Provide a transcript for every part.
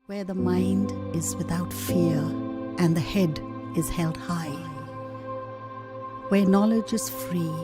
where the mind is without fear and the head is held high, where knowledge is free.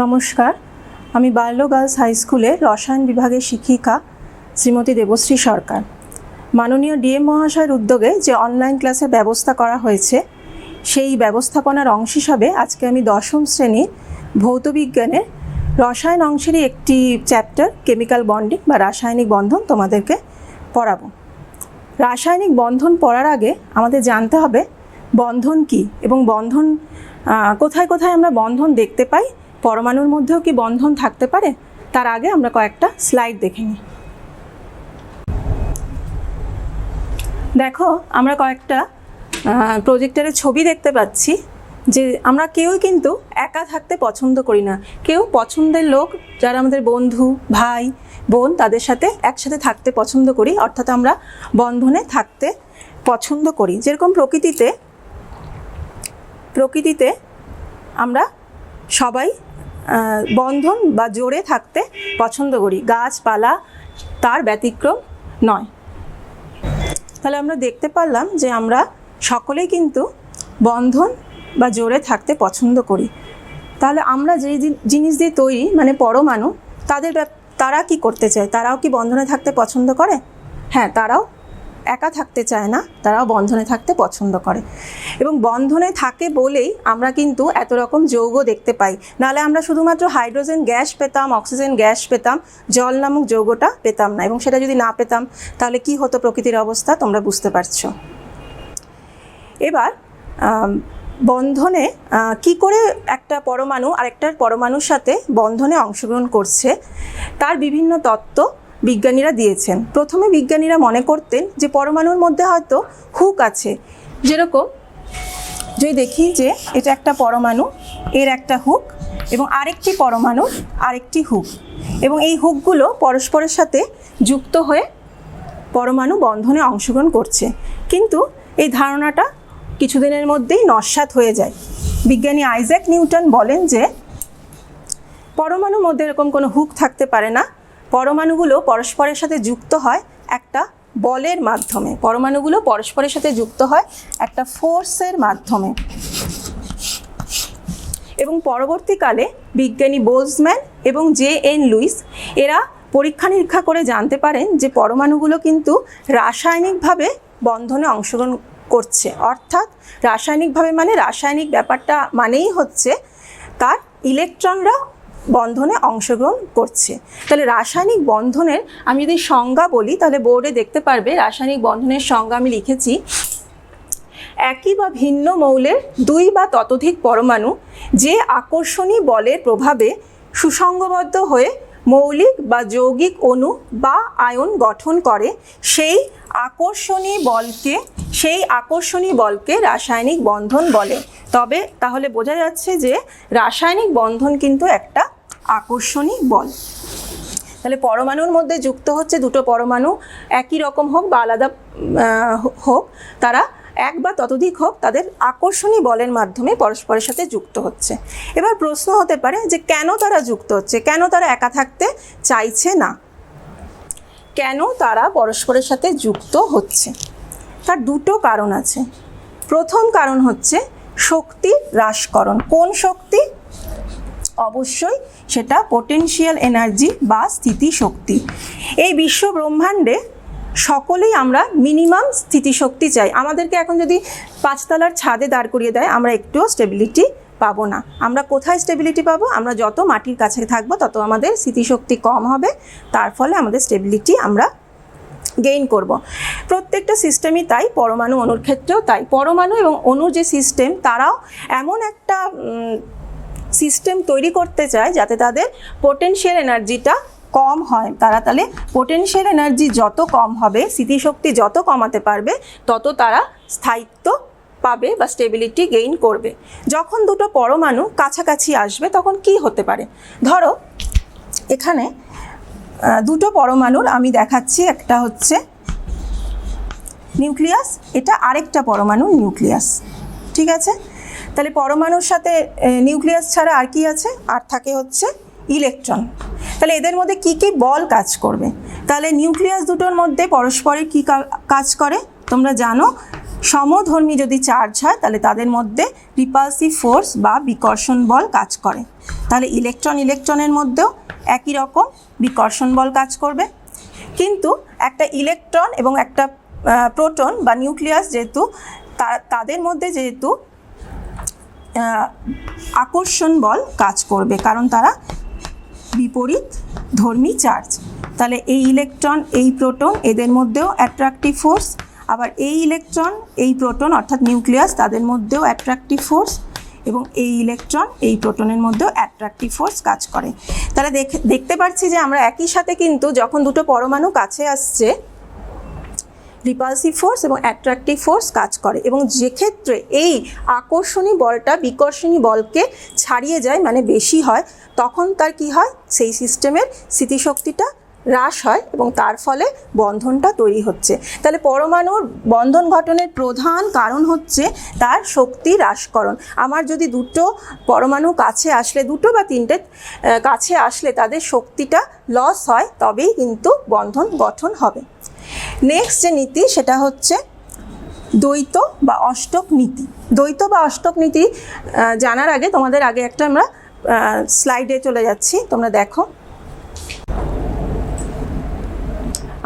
নমস্কার, আমি Barlow girls high স্কুলের রসায়ন বিভাগের শিক্ষিকা শ্রীমতী দেবশ্রী সরকার। মাননীয় ডিএম মহাশয়ের উদ্যোগে যে অনলাইন ক্লাসের ব্যবস্থা করা হয়েছে, সেই ব্যবস্থাপনার অংশ হিসাবে আজকে আমি দশম শ্রেণীর ভৌতবিজ্ঞানের রসায়ন অংশেরই একটি চ্যাপ্টার কেমিক্যাল বন্ডিং বা রাসায়নিক বন্ধন তোমাদেরকে পড়াবো। রাসায়নিক বন্ধন পড়ার আগে আমাদের জানতে হবে বন্ধন কী এবং বন্ধন কোথায় কোথায় আমরা বন্ধন দেখতে পাই, পরমাণুর মধ্যেও কি বন্ধন থাকতে পারে। তার আগে আমরা কয়েকটা স্লাইড দেখে নিই। দেখো, আমরা কয়েকটা প্রজেক্টরের ছবি দেখতে পাচ্ছি যে আমরা কেউই কিন্তু একা থাকতে পছন্দ করি না। কেউ পছন্দের লোক, যারা আমাদের বন্ধু, ভাই, বোন, তাদের সাথে একসাথে থাকতে পছন্দ করি, অর্থাৎ আমরা বন্ধনে থাকতে পছন্দ করি। যেরকম প্রকৃতিতে আমরা সবাই বন্ধন বা জোড়ে থাকতে পছন্দ করি, গাছপালা তার ব্যতিক্রম নয়। তাহলে আমরা দেখতে পারলাম যে আমরা সকলেই কিন্তু বন্ধন বা জোড়ে থাকতে পছন্দ করি। তাহলে আমরা যে জিনিস দিয়ে তৈরি, মানে পরমাণু, তারা কি করতে চায়? তারাও কি বন্ধনে থাকতে পছন্দ করে? হ্যাঁ, তারাও একা থাকতে চায় না, তারাও বন্ধনে থাকতে পছন্দ করে। এবং বন্ধনে থাকে বলেই আমরা কিন্তু এত রকম যৌগ দেখতে পাই। নাহলে আমরা শুধুমাত্র হাইড্রোজেন গ্যাস পেতাম, অক্সিজেন গ্যাস পেতাম, জল নামক যৌগটা পেতাম না। এবং সেটা যদি না পেতাম তাহলে কি হতো প্রকৃতির অবস্থা, তোমরা বুঝতে পারছো। এবার বন্ধনে কি করে একটা পরমাণু আরেকটার পরমাণুর সাথে বন্ধনে অংশগ্রহণ করছে, তার বিভিন্ন তত্ত্ব বিজ্ঞানীরা দিয়েছেন। প্রথমে বিজ্ঞানীরা মনে করতেন যে পরমাণুর মধ্যে হয়তো হুক আছে। যেরকম যদি দেখি যে এটা একটা পরমাণু, এর একটা হুক, এবং আরেকটি পরমাণু আরেকটি হুক, এবং এই হুকগুলো পরস্পরের সাথে যুক্ত হয়ে পরমাণু বন্ধনে অংশগ্রহণ করছে। কিন্তু এই ধারণাটা কিছুদিনের মধ্যেই নস্যাৎ হয়ে যায়। বিজ্ঞানী আইজ্যাক নিউটন বলেন যে পরমাণুর মধ্যে এরকম কোনো হুক থাকতে পারে না। পরমাণুগুলো পরস্পরের সাথে যুক্ত হয় একটা বলের মাধ্যমে, পরমাণুগুলো পরস্পরের সাথে যুক্ত হয় একটা ফোর্সের মাধ্যমে। এবং পরবর্তীকালে বিজ্ঞানী বোলজম্যান এবং জে.এন. লুইস এরা পরীক্ষা নিরীক্ষা করে জানতে পারেন যে পরমাণুগুলো কিন্তু রাসায়নিকভাবে বন্ধনে অংশগ্রহণ করছে। অর্থাৎ রাসায়নিকভাবে মানে রাসায়নিক ব্যাপারটা মানেই হচ্ছে তার ইলেকট্রনরা বন্ধনে অংশগ্রহণ করছে। তাহলে রাসায়নিক বন্ধনের আমি যদি সংজ্ঞা বলি, তাহলে বোর্ডে দেখতে পারবে রাসায়নিক বন্ধনের সংজ্ঞা আমি লিখেছি। একই বা ভিন্ন মৌলের দুই বা ততোধিক পরমাণু যে আকর্ষণী বলের প্রভাবে সুসংবদ্ধ হয়ে মৌলিক বা যৌগিক অণু বা আয়ন গঠন করে, সেই আকর্ষণী বলকে রাসায়নিক বন্ধন বলে। তাহলে বোঝা যাচ্ছে যে রাসায়নিক বন্ধন কিন্তু একটা আকর্ষণী বল। তাহলে পরমাণুর মধ্যে যুক্ত হচ্ছে দুটো পরমাণু, একই রকম হোক বা আলাদা হোক, তারা এক বা ততোধিক হোক, তাদের আকর্ষণী বলের মাধ্যমে পরস্পরের সাথে যুক্ত হচ্ছে। এবার প্রশ্ন হতে পারে যে কেন তারা যুক্ত হচ্ছে, কেন তারা একা থাকতে চাইছে না, কেন তারা পরস্পরের সাথে যুক্ত হচ্ছে? তার দুটো কারণ আছে। প্রথম কারণ হচ্ছে শক্তির হ্রাসকরণ। কোন শক্তি? অবশ্যই সেটা পোটেনশিয়াল এনার্জি বা স্থিতিশক্তি। এই বিশ্ব ব্রহ্মাণ্ডে সকলেই আমরা মিনিমাম স্থিতিশক্তি চাই। আমাদেরকে এখন যদি 5 তলার ছাদে দাঁড় করিয়ে দেয়, আমরা একটুও স্টেবিলিটি পাবো না। আমরা কোথায় স্টেবিলিটি পাবো? আমরা যত মাটির কাছে থাকবো তত আমাদের স্মৃতিশক্তি কম হবে, তার ফলে আমাদের স্টেবিলিটি আমরা গেইন করব। প্রত্যেকটা সিস্টেমই তাই, পরমাণু অণুর ক্ষেত্রেও তাই। পরমাণু এবং অণুর যে সিস্টেম, তারাও এমন একটা সিস্টেম তৈরি করতে চায় যাতে তাদের পোটেনশিয়াল এনার্জিটা কম হয়। তারা তাহলে পোটেনশিয়াল এনার্জি যত কম হবে, স্মৃতিশক্তি যত কমাতে পারবে, তত তারা স্থায়িত্ব পাবে বা স্টেবিলিটি গেইন করবে। যখন দুটো পরমাণু কাছাকাছি আসবে তখন কি হতে পারে? ধরো এখানে দুটো পরমাণুর আমি দেখাচ্ছি, একটা হচ্ছে নিউক্লিয়াস, এটা আরেকটা পরমাণু নিউক্লিয়াস, ঠিক আছে? তাহলে পরমাণুর সাথে নিউক্লিয়াস ছাড়া আর কি আছে? আর থাকে হচ্ছে ইলেকট্রন। তাহলে এদের মধ্যে কি কি বল কাজ করবে? তাহলে নিউক্লিয়াস দুটোর মধ্যে পরস্পরের কি কাজ করে তোমরা জানো? সমধর্মী যদি চার্জ হয় তাহলে তাদের মধ্যে রিপালসিভ ফোর্স বা বিকর্ষণ বল কাজ করে। তাহলে ইলেকট্রনের মধ্যেও একই রকম বিকর্ষণ বল কাজ করবে। কিন্তু একটা ইলেকট্রন এবং একটা প্রোটন বা নিউক্লিয়াস যেহেতু তাদের মধ্যে যেহেতু আকর্ষণ বল কাজ করবে, কারণ তারা বিপরীত ধর্মী চার্জ। তাহলে এই ইলেকট্রন এই প্রোটন এদের মধ্যেও অ্যাট্রাকটিভ ফোর্স, আবার এই ইলেকট্রন এই প্রোটন অর্থাৎ নিউক্লিয়াস তাদের মধ্যেও অ্যাট্রাকটিভ ফোর্স, এবং এই ইলেকট্রন এই প্রোটনের মধ্যেও অ্যাট্রাকটিভ ফোর্স কাজ করে। তাহলে দেখতে পাচ্ছি যে আমরা একই সাথে কিন্তু যখন দুটো পরমাণু কাছে আসছে, রিপালসিভ ফোর্স এবং অ্যাট্রাকটিভ ফোর্স কাজ করে, এবং যে ক্ষেত্রে এই আকর্ষণী বলটা বিকর্ষণী বলকে ছাড়িয়ে যায়, মানে বেশি হয়, তখন তার কি হয়? সেই সিস্টেমের স্মৃতিশক্তিটা হ্রাস হয় এবং তার ফলে বন্ধনটা তৈরি হচ্ছে। তাহলে পরমাণুর বন্ধন ঘটনের প্রধান কারণ হচ্ছে তার শক্তি হ্রাসকরণ। আমার যদি দুটো পরমাণু কাছে আসলে, দুটো বা তিনটে কাছে আসলে তাদের শক্তিটা লস হয়, তবেই কিন্তু বন্ধন গঠন হবে। নেক্সট যে নীতি সেটা হচ্ছে দ্বৈত বা অষ্টক নীতি। দ্বৈত বা অষ্টক নীতি জানার আগে তোমাদের আগে একটা আমরা স্লাইডে চলে যাচ্ছি, তোমরা দেখো।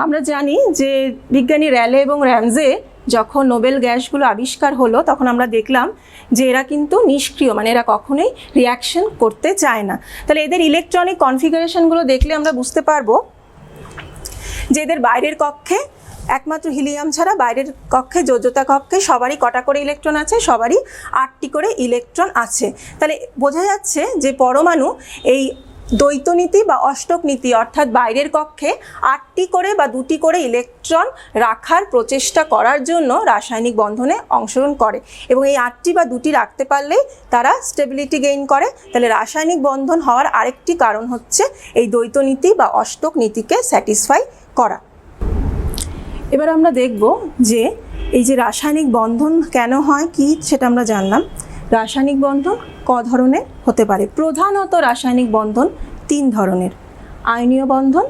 আমরা জানি যে বিজ্ঞানী র্যালে এবং র্যামজে যখন নোবেল গ্যাসগুলো আবিষ্কার হলো তখন আমরা দেখলাম যে এরা কিন্তু নিষ্ক্রিয়, মানে এরা কখনোই রিয়াকশন করতে চায় না। তাহলে এদের ইলেকট্রনিক কনফিগারেশনগুলো দেখলে আমরা বুঝতে পারবো যে এদের বাইরের কক্ষে একমাত্র হিলিয়াম ছাড়া বাইরের কক্ষে, যোজ্যতা কক্ষে সবারই কটা করে ইলেকট্রন আছে? সবারই 8টি করে ইলেকট্রন আছে। তাহলে বোঝা যাচ্ছে যে পরমাণু এই দ্বৈত নীতি বা অষ্টক নীতি অর্থাৎ বাইরের কক্ষে 8টি করে বা 2টি করে ইলেকট্রন রাখার প্রচেষ্টা করার জন্য রাসায়নিক বন্ধনে অংশগ্রহণ করে, এবং এই 8টি বা 2টি রাখতে পারলেই তারা স্টেবিলিটি গেইন করে। তাহলে রাসায়নিক বন্ধন হওয়ার আরেকটি কারণ হচ্ছে এই দ্বৈত নীতি বা অষ্টক নীতিকে স্যাটিসফাই করা। এবার আমরা দেখব যে এই যে রাসায়নিক বন্ধন কেন হয়, কি সেটা আমরা জানলাম। রাসায়নিক বন্ধন ক ধরনের হতে পারে? প্রধানত রাসায়নিক বন্ধন 3 ধরনের: আয়নীয় বন্ধন,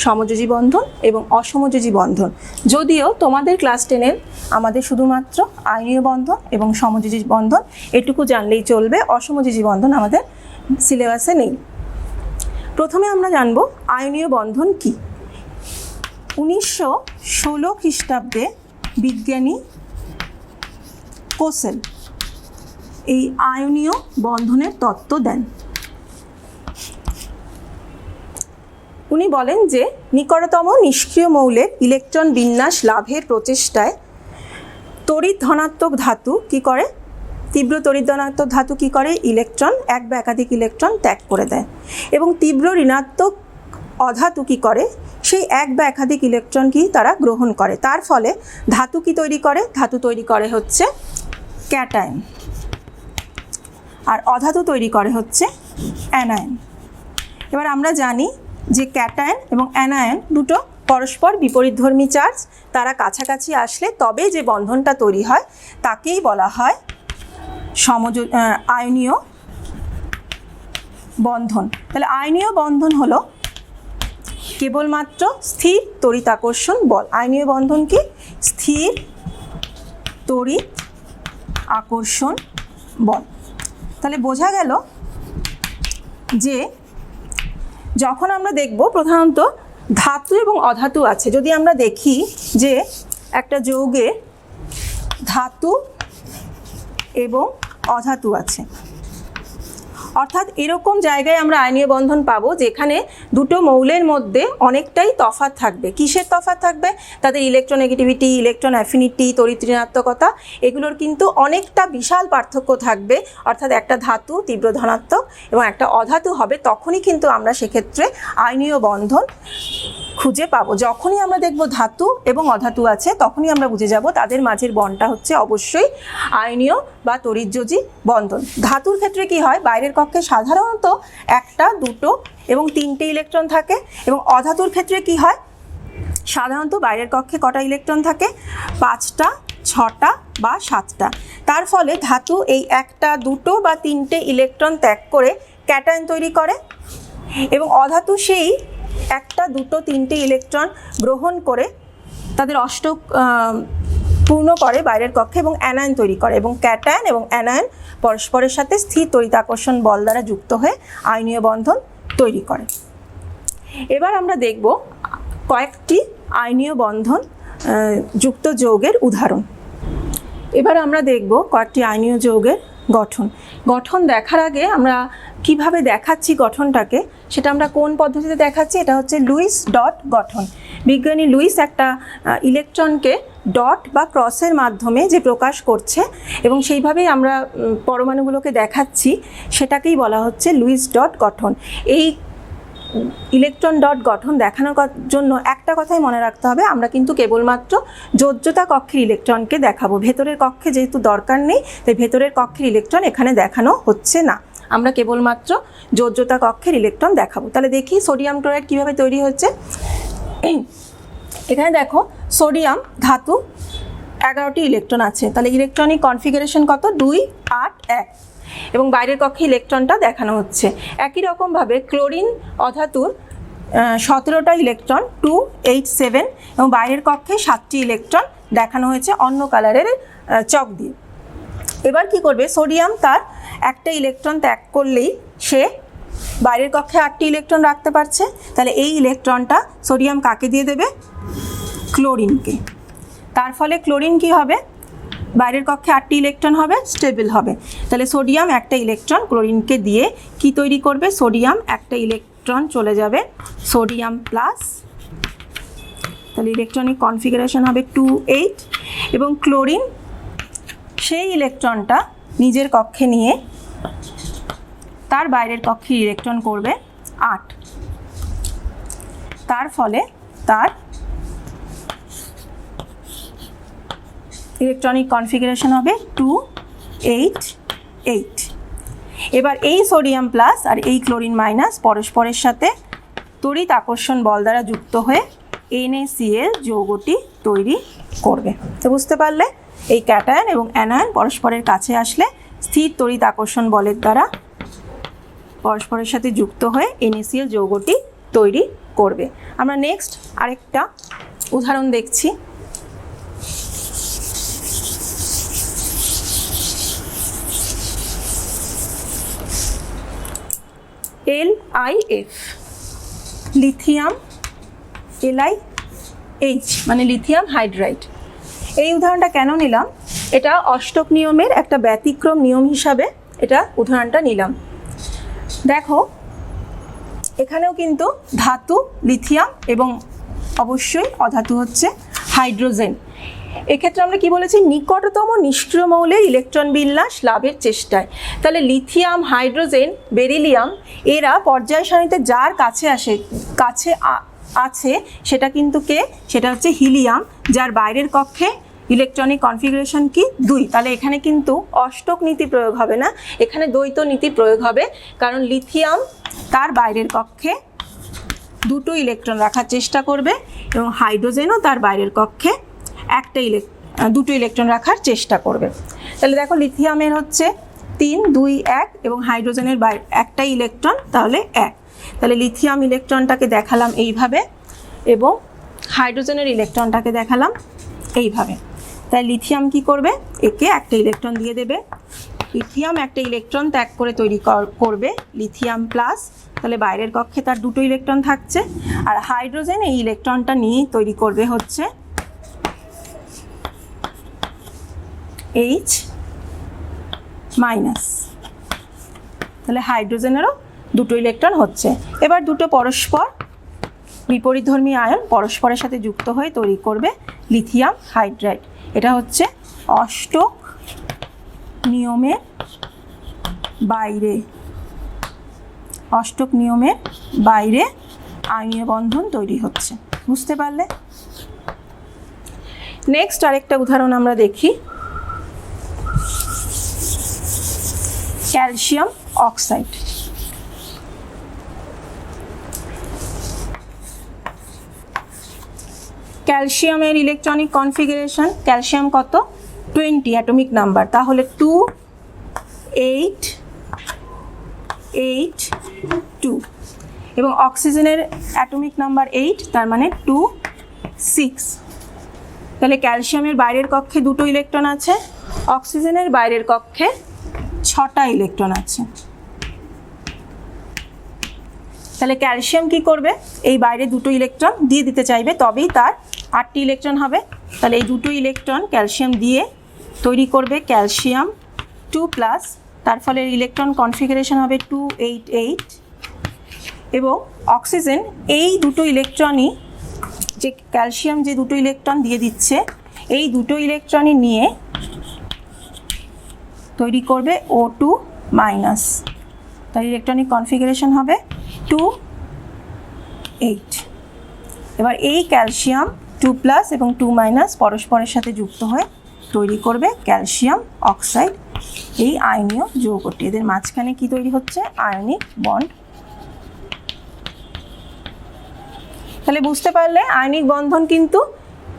সমযোজী বন্ধন এবং অসমযোজী বন্ধন। যদিও তোমাদের ক্লাস 10-এর আমাদের শুধুমাত্র আয়নীয় বন্ধন এবং সমযোজী বন্ধন এটুকু জানলেই চলবে, অসমযোজী বন্ধন আমাদের সিলেবাসে নেই। প্রথমে আমরা জানব আয়নীয় বন্ধন কি। 1916 খ্রিস্টাব্দে বিজ্ঞানী কোসেল এই আয়নীয় বন্ধনের তত্ত্ব দেন। উনি বলেন যে নিকটতম নিষ্ক্রিয় মৌলের ইলেকট্রন বিন্যাস লাভের প্রচেষ্টায় তড়িৎ ধনাত্মক ধাতু কি করে? তীব্র তড়িৎ ধনাত্মক ধাতু কি করে? ইলেকট্রন এক বা একাধিক ইলেকট্রন ত্যাগ করে দেয়। এবং তীব্র ঋণাত্মক অধাতু কি করে? সেই এক বা একাধিক ইলেকট্রন কি তারা গ্রহণ করে। তার ফলে ধাতু কি তৈরি করে? ধাতু তৈরি করে হচ্ছে ক্যাটায়ন, আর অধাতু তৈরি করে হচ্ছে অ্যানায়ন। এবার আমরা জানি যে ক্যাটায়ন এবং অ্যানায়ন দুটো পরস্পর বিপরীতধর্মী চার্জ, তারা কাছাকাছি আসলে তবে যে বন্ধনটা তৈরি হয় তাকেই বলা হয় আয়নীয় বন্ধন। তাহলে আয়নীয় বন্ধন হলো কেবলমাত্র স্থির তড়িৎ আকর্ষণ বল। আয়নীয় বন্ধন কি? স্থির তড়িৎ আকর্ষণ বল। তাহলে বোঝা গেল যে যখন আমরা দেখব প্রধানত ধাতু এবং অধাতু আছে। যদি আমরা দেখি যে একটা যৌগে ধাতু এবং অধাতু আছে, অর্থাৎ এরকম জায়গায় আমরা আয়নীয় বন্ধন পাবো যেখানে দুটো মৌলের মধ্যে অনেকটাই তফাৎ থাকবে। কিসের তফাৎ থাকবে? তাদের ইলেকট্রোনেগেটিভিটি, ইলেকট্রন অ্যাফিনিটি, তড়িৎ ঋণাত্মকতা, এগুলোর কিন্তু অনেকটা বিশাল পার্থক্য থাকবে। অর্থাৎ একটা ধাতু তীব্র ধনাত্মক এবং একটা অধাতু হবে, তখনই কিন্তু আমরা সেক্ষেত্রে আয়নীয় বন্ধন খুঁজে পাবো। যখনই আমরা দেখব ধাতু এবং অধাতু আছে, তখনই আমরা বুঝে যাব তাদের মাঝের বন্ডটা হচ্ছে অবশ্যই আয়নীয় বা তড়িৎযোজী বন্ধন। ধাতুর ক্ষেত্রে কি হয়? বাইরের কক্ষে সাধারণত একটা, দুটো এবং তিনটে ইলেকট্রন থাকে, এবং অধাতুর ক্ষেত্রে কি হয়? সাধারণত বাইরের কক্ষে কটা ইলেকট্রন থাকে? 5টা, 6টা বা 7টা। তার ফলে ধাতু এই একটা, দুটো বা তিনটে ইলেকট্রন ত্যাগ করে ক্যাটায়ন তৈরি করে, এবং অধাতু সেই একটা, দুটো, তিনটে ইলেকট্রন গ্রহণ করে তাদের অষ্টক পূর্ণ করে বাইরের কক্ষে এবং অ্যানায়ন তৈরি করে, এবং ক্যাটায়ন এবং অ্যানায়ন পরস্পরের সাথে স্থির তড়িতাকর্ষণ বল দ্বারা যুক্ত হয়ে আয়নীয় বন্ধন তৈরি করে। এবার আমরা দেখব কয়েকটি আয়নীয় বন্ধন যুক্ত যৌগের উদাহরণ। এবার আমরা দেখব কয়েকটি আয়নীয় যৌগের গঠন দেখার আগে আমরা কিভাবে দেখাচ্ছি গঠনটাকে, সেটা আমরা কোন পদ্ধতিতে দেখাচ্ছি? এটা হচ্ছে লুইস ডট গঠন। বিজ্ঞানী লুইস একটা ইলেকট্রনকে ডট বা ক্রসের মাধ্যমে যে প্রকাশ করছে এবং সেইভাবেই আমরা পরমাণুগুলোকে দেখাচ্ছি, সেটাকেই বলা হচ্ছে লুইস ডট গঠন। এই ইলেকট্রন ডট গঠন দেখানোর জন্য একটা কথাই মনে রাখতে হবে, আমরা কিন্তু কেবলমাত্র যোজ্যতা কক্ষের ইলেকট্রনকে দেখাবো। ভেতরের কক্ষে যেহেতু দরকার নেই, তাই ভেতরের কক্ষের ইলেকট্রন এখানে দেখানো হচ্ছে না, আমরা কেবলমাত্র যোজ্যতা কক্ষের ইলেকট্রন দেখাবো। তাহলে দেখি সোডিয়াম ক্লোরাইড কীভাবে তৈরি হচ্ছে। এখানে দেখো সোডিয়াম ধাতু 11টি ইলেকট্রন আছে, তাহলে ইলেকট্রনিক কনফিগারেশন কত? 2, 8, 1, এবং বাইরের কক্ষে ইলেকট্রনটা দেখানো হচ্ছে। একই রকমভাবে ক্লোরিন অধাতুর 17টা ইলেকট্রন 2, 8, 7, এবং বাইরের কক্ষে 7টি ইলেকট্রন দেখানো হয়েছে অন্য কালারের চক দিয়ে। এবার কি করবে? সোডিয়াম তার একটা ইলেকট্রন ত্যাগ করলেই সে বাইরের কক্ষে 8টি ইলেকট্রন রাখতে পারছে, তাহলে এই ইলেকট্রনটা সোডিয়াম কাকে দিয়ে দেবে? ক্লোরিনকে। তার ফলে ক্লোরিন কি হবে? বাইরের কক্ষে 8টি ইলেকট্রন হবে, স্টেবল হবে। তাহলে সোডিয়াম একটা ইলেকট্রন ক্লোরিনকে দিয়ে কি তৈরি করবে? সোডিয়াম একটা ইলেকট্রন চলে যাবে সোডিয়াম প্লাস, তাহলে ইলেকট্রনিক কনফিগারেশন হবে 2, 8, এবং ক্লোরিন সেই ইলেকট্রনটা নিজের কক্ষে নিয়ে তার বাইরের কক্ষে ইলেকট্রন করবে 8। তার ফলে তার ইলেকট্রনিক কনফিগারেশন হবে 2, 8, 8। এবার এই সোডিয়াম প্লাস আর এই ক্লোরিন মাইনাস পরস্পরের সাথে তড়িৎ আকর্ষণ বল দ্বারা যুক্ত হয়ে NaCl যৌগটি তৈরি করবে। তো বুঝতে পারলে এই ক্যাটায়ন এবং অ্যানায়ন পরস্পরের কাছে আসলে স্থির তড়িৎ আকর্ষণ বলের দ্বারা পরস্পরের সাথে যুক্ত হয়ে NaCl যৌগটি তৈরি করবে। আমরা নেক্সট আরেকটা উদাহরণ দেখছি। LiF, লিথিয়াম LiH মানে লিথিয়াম হাইড্রাইড। এই উদাহরণটা কেন নিলাম? এটা অষ্টক নিয়মের একটা ব্যতিক্রম নিয়ম হিসাবে এটা উদাহরণটা নিলাম। দেখো এখানেও কিন্তু ধাতু লিথিয়াম এবং অবশ্যই অধাতু হচ্ছে হাইড্রোজেন। এক্ষেত্রে আমরা কি বলেছি? নিকটতম নিষ্ক্রিয় মৌলের ইলেকট্রন বিন্যাস লাভের চেষ্টায়। তাহলে লিথিয়াম, হাইড্রোজেন, বেরিলিয়াম এরা পর্যায় সারণীতে যার কাছে আছে সেটা কিন্তু কে? সেটা হচ্ছে হিলিয়াম, যার বাইরের কক্ষে ইলেকট্রনিক কনফিগারেশন কি? 2। তাহলে এখানে কিন্তু অষ্টক নীতি প্রয়োগ হবে না, এখানে দ্বৈত নীতি প্রয়োগ হবে, কারণ লিথিয়াম তার বাইরের কক্ষে 2টো ইলেকট্রন রাখার চেষ্টা করবে এবং হাইড্রোজেনও তার বাইরের কক্ষে 2টো ইলেকট্রন রাখার চেষ্টা করবে। তাহলে দেখো লিথিয়ামের হচ্ছে 3, 2, 1 এবং হাইড্রোজেনের একটা ইলেকট্রন, তাহলে 1। তাহলে লিথিয়াম ইলেকট্রনটাকে দেখালাম এইভাবে এবং হাইড্রোজেনের ইলেকট্রনটাকে দেখালাম এইভাবে। তাই লিথিয়াম কি করবে? একে একটা ইলেকট্রন দিয়ে দেবে। লিথিয়াম একটা ইলেকট্রন ত্যাগ করে তৈরি করবে লিথিয়াম প্লাস, তাহলে বাইরের কক্ষে তার 2টো ইলেকট্রন থাকছে, আর হাইড্রোজেন এই ইলেকট্রনটা নিয়েই তৈরি করবে হচ্ছে H মাইনাস। তাহলে হাইড্রোজেনেরও দুটো ইলেকট্রন হচ্ছে। এবার দুটো পরস্পর বিপরীতধর্মী আয়ন পরস্পরের সাথে যুক্ত হয়ে তৈরি করবে লিথিয়াম হাইড্রাইড। এটা হচ্ছে অষ্টক নিয়মের বাইরে, অষ্টক নিয়মের বাইরে আয়নীয় বন্ধন তৈরি হচ্ছে। বুঝতে পারলে? নেক্সট আরেকটা উদাহরণ আমরা দেখি, ক্যালসিয়াম অক্সাইড। ক্যালসিয়ামের ইলেকট্রনিক কনফিগারেশন, ক্যালসিয়াম কত? 20 অ্যাটমিক নাম্বার, তাহলে 2 8 8 2, এবং অক্সিজেনের অ্যাটমিক নাম্বার 8, তার মানে 2 6। তাহলে ক্যালসিয়ামের বাইরের কক্ষে দুটো ইলেকট্রন আছে, অক্সিজেনের বাইরের কক্ষে 6টা ইলেকট্রন আছে। তাহলে ক্যালসিয়াম কি করবে? এই বাইরে দুটো ইলেকট্রন দিয়ে দিতে চাইবে, তবেই তার 8টি ইলেকট্রন হবে। তাহলে এই দুটো ইলেকট্রন ক্যালসিয়াম দিয়ে তৈরি করবে ক্যালসিয়াম 2+, তার ফলে ইলেকট্রন কনফিগারেশন হবে 2 8 8। এবং অক্সিজেন এই দুটো ইলেকট্রনই, যে ক্যালসিয়াম যে দুটো ইলেকট্রন দিয়ে দিচ্ছে, এই দুটো ইলেকট্রনই নিয়ে তৈরি করবে O2-। তার ইলেকট্রনিক কনফিগারেশন হবে 2 8। এবার এই ক্যালসিয়াম 2+ এবং 2- পরস্পরের সাথে যুক্ত হয়ে তৈরি করবে ক্যালসিয়াম অক্সাইড, এই আয়নীয় যৌগটি। এদের মাঝখানে কি তৈরি হচ্ছে? Ionic bond. তাহলে বুঝতে পারলে আয়নিক বন্ধন কিন্তু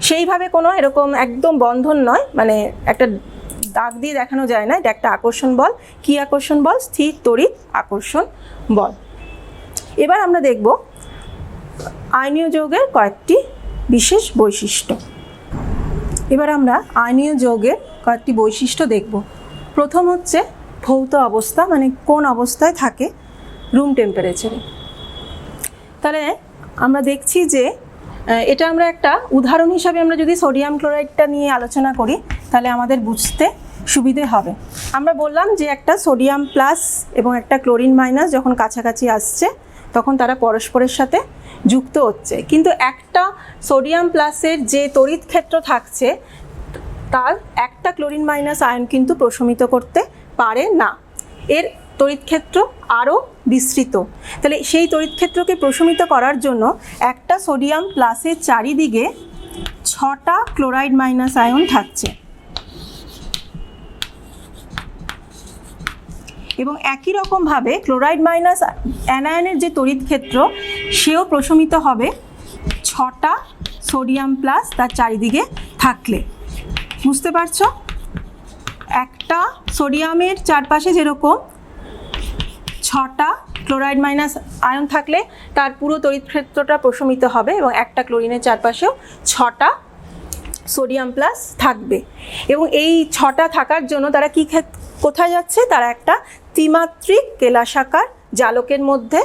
সেইভাবে কোনো এরকম একদম বন্ধন নয়, মানে একটা দাগ দিয়ে দেখানো যায় না, এটা একটা আকর্ষণ বল। কি আকর্ষণ বল? স্থির তড়িৎ আকর্ষণ বল। এবার আমরা দেখব আয়নীয় যৌগের কয়েকটি বিশেষ বৈশিষ্ট্য। এবার আমরা আয়নীয় যৌগের কয়েকটি বৈশিষ্ট্য দেখব। প্রথম হচ্ছে ভৌত অবস্থা, মানে কোন অবস্থায় থাকে রুম টেম্পারেচারে। তাহলে আমরা দেখছি যে এটা আমরা একটা উদাহরণ হিসাবে আমরা যদি সোডিয়াম ক্লোরাইডটা নিয়ে আলোচনা করি তাহলে আমাদের বুঝতে সুবিধে হবে। আমরা বললাম যে একটা সোডিয়াম প্লাস এবং একটা ক্লোরিন মাইনাস যখন কাছাকাছি আসছে তখন তারা পরস্পরের সাথে যুক্ত হচ্ছে, কিন্তু একটা সোডিয়াম প্লাসের যে তড়িৎ ক্ষেত্র থাকছে তার একটা ক্লোরিন মাইনাস আয়ন কিন্তু প্রশমিত করতে পারে না। এর তড়িৎ ক্ষেত্র আরও বিস্তৃত। তাহলে সেই তড়িৎ ক্ষেত্রকে প্রশমিত করার জন্য একটা সোডিয়াম প্লাসের চারিদিকে 6টা ক্লোরাইড মাইনাস আয়ন থাকছে, এবং একই রকমভাবে ক্লোরাইড মাইনাস অ্যানায়নের যে তড়িৎ ক্ষেত্র সেও প্রশমিত হবে 6টা সোডিয়াম প্লাস তার চারিদিকে থাকলে। বুঝতে পারছো? একটা সোডিয়ামের চারপাশে যেরকম 6টা ক্লোরাইড মাইনাস আয়ন থাকলে তার পুরো তড়িৎ ক্ষেত্রটা প্রশমিত হবে, এবং একটা ক্লোরিনের চারপাশেও 6টা সোডিয়াম প্লাস থাকবে। এবং এই 6টা থাকার জন্য তারা কোথায় যাচ্ছে? তারা একটা ত্রিমাত্রিক কেলাসাকার জালকের মধ্যে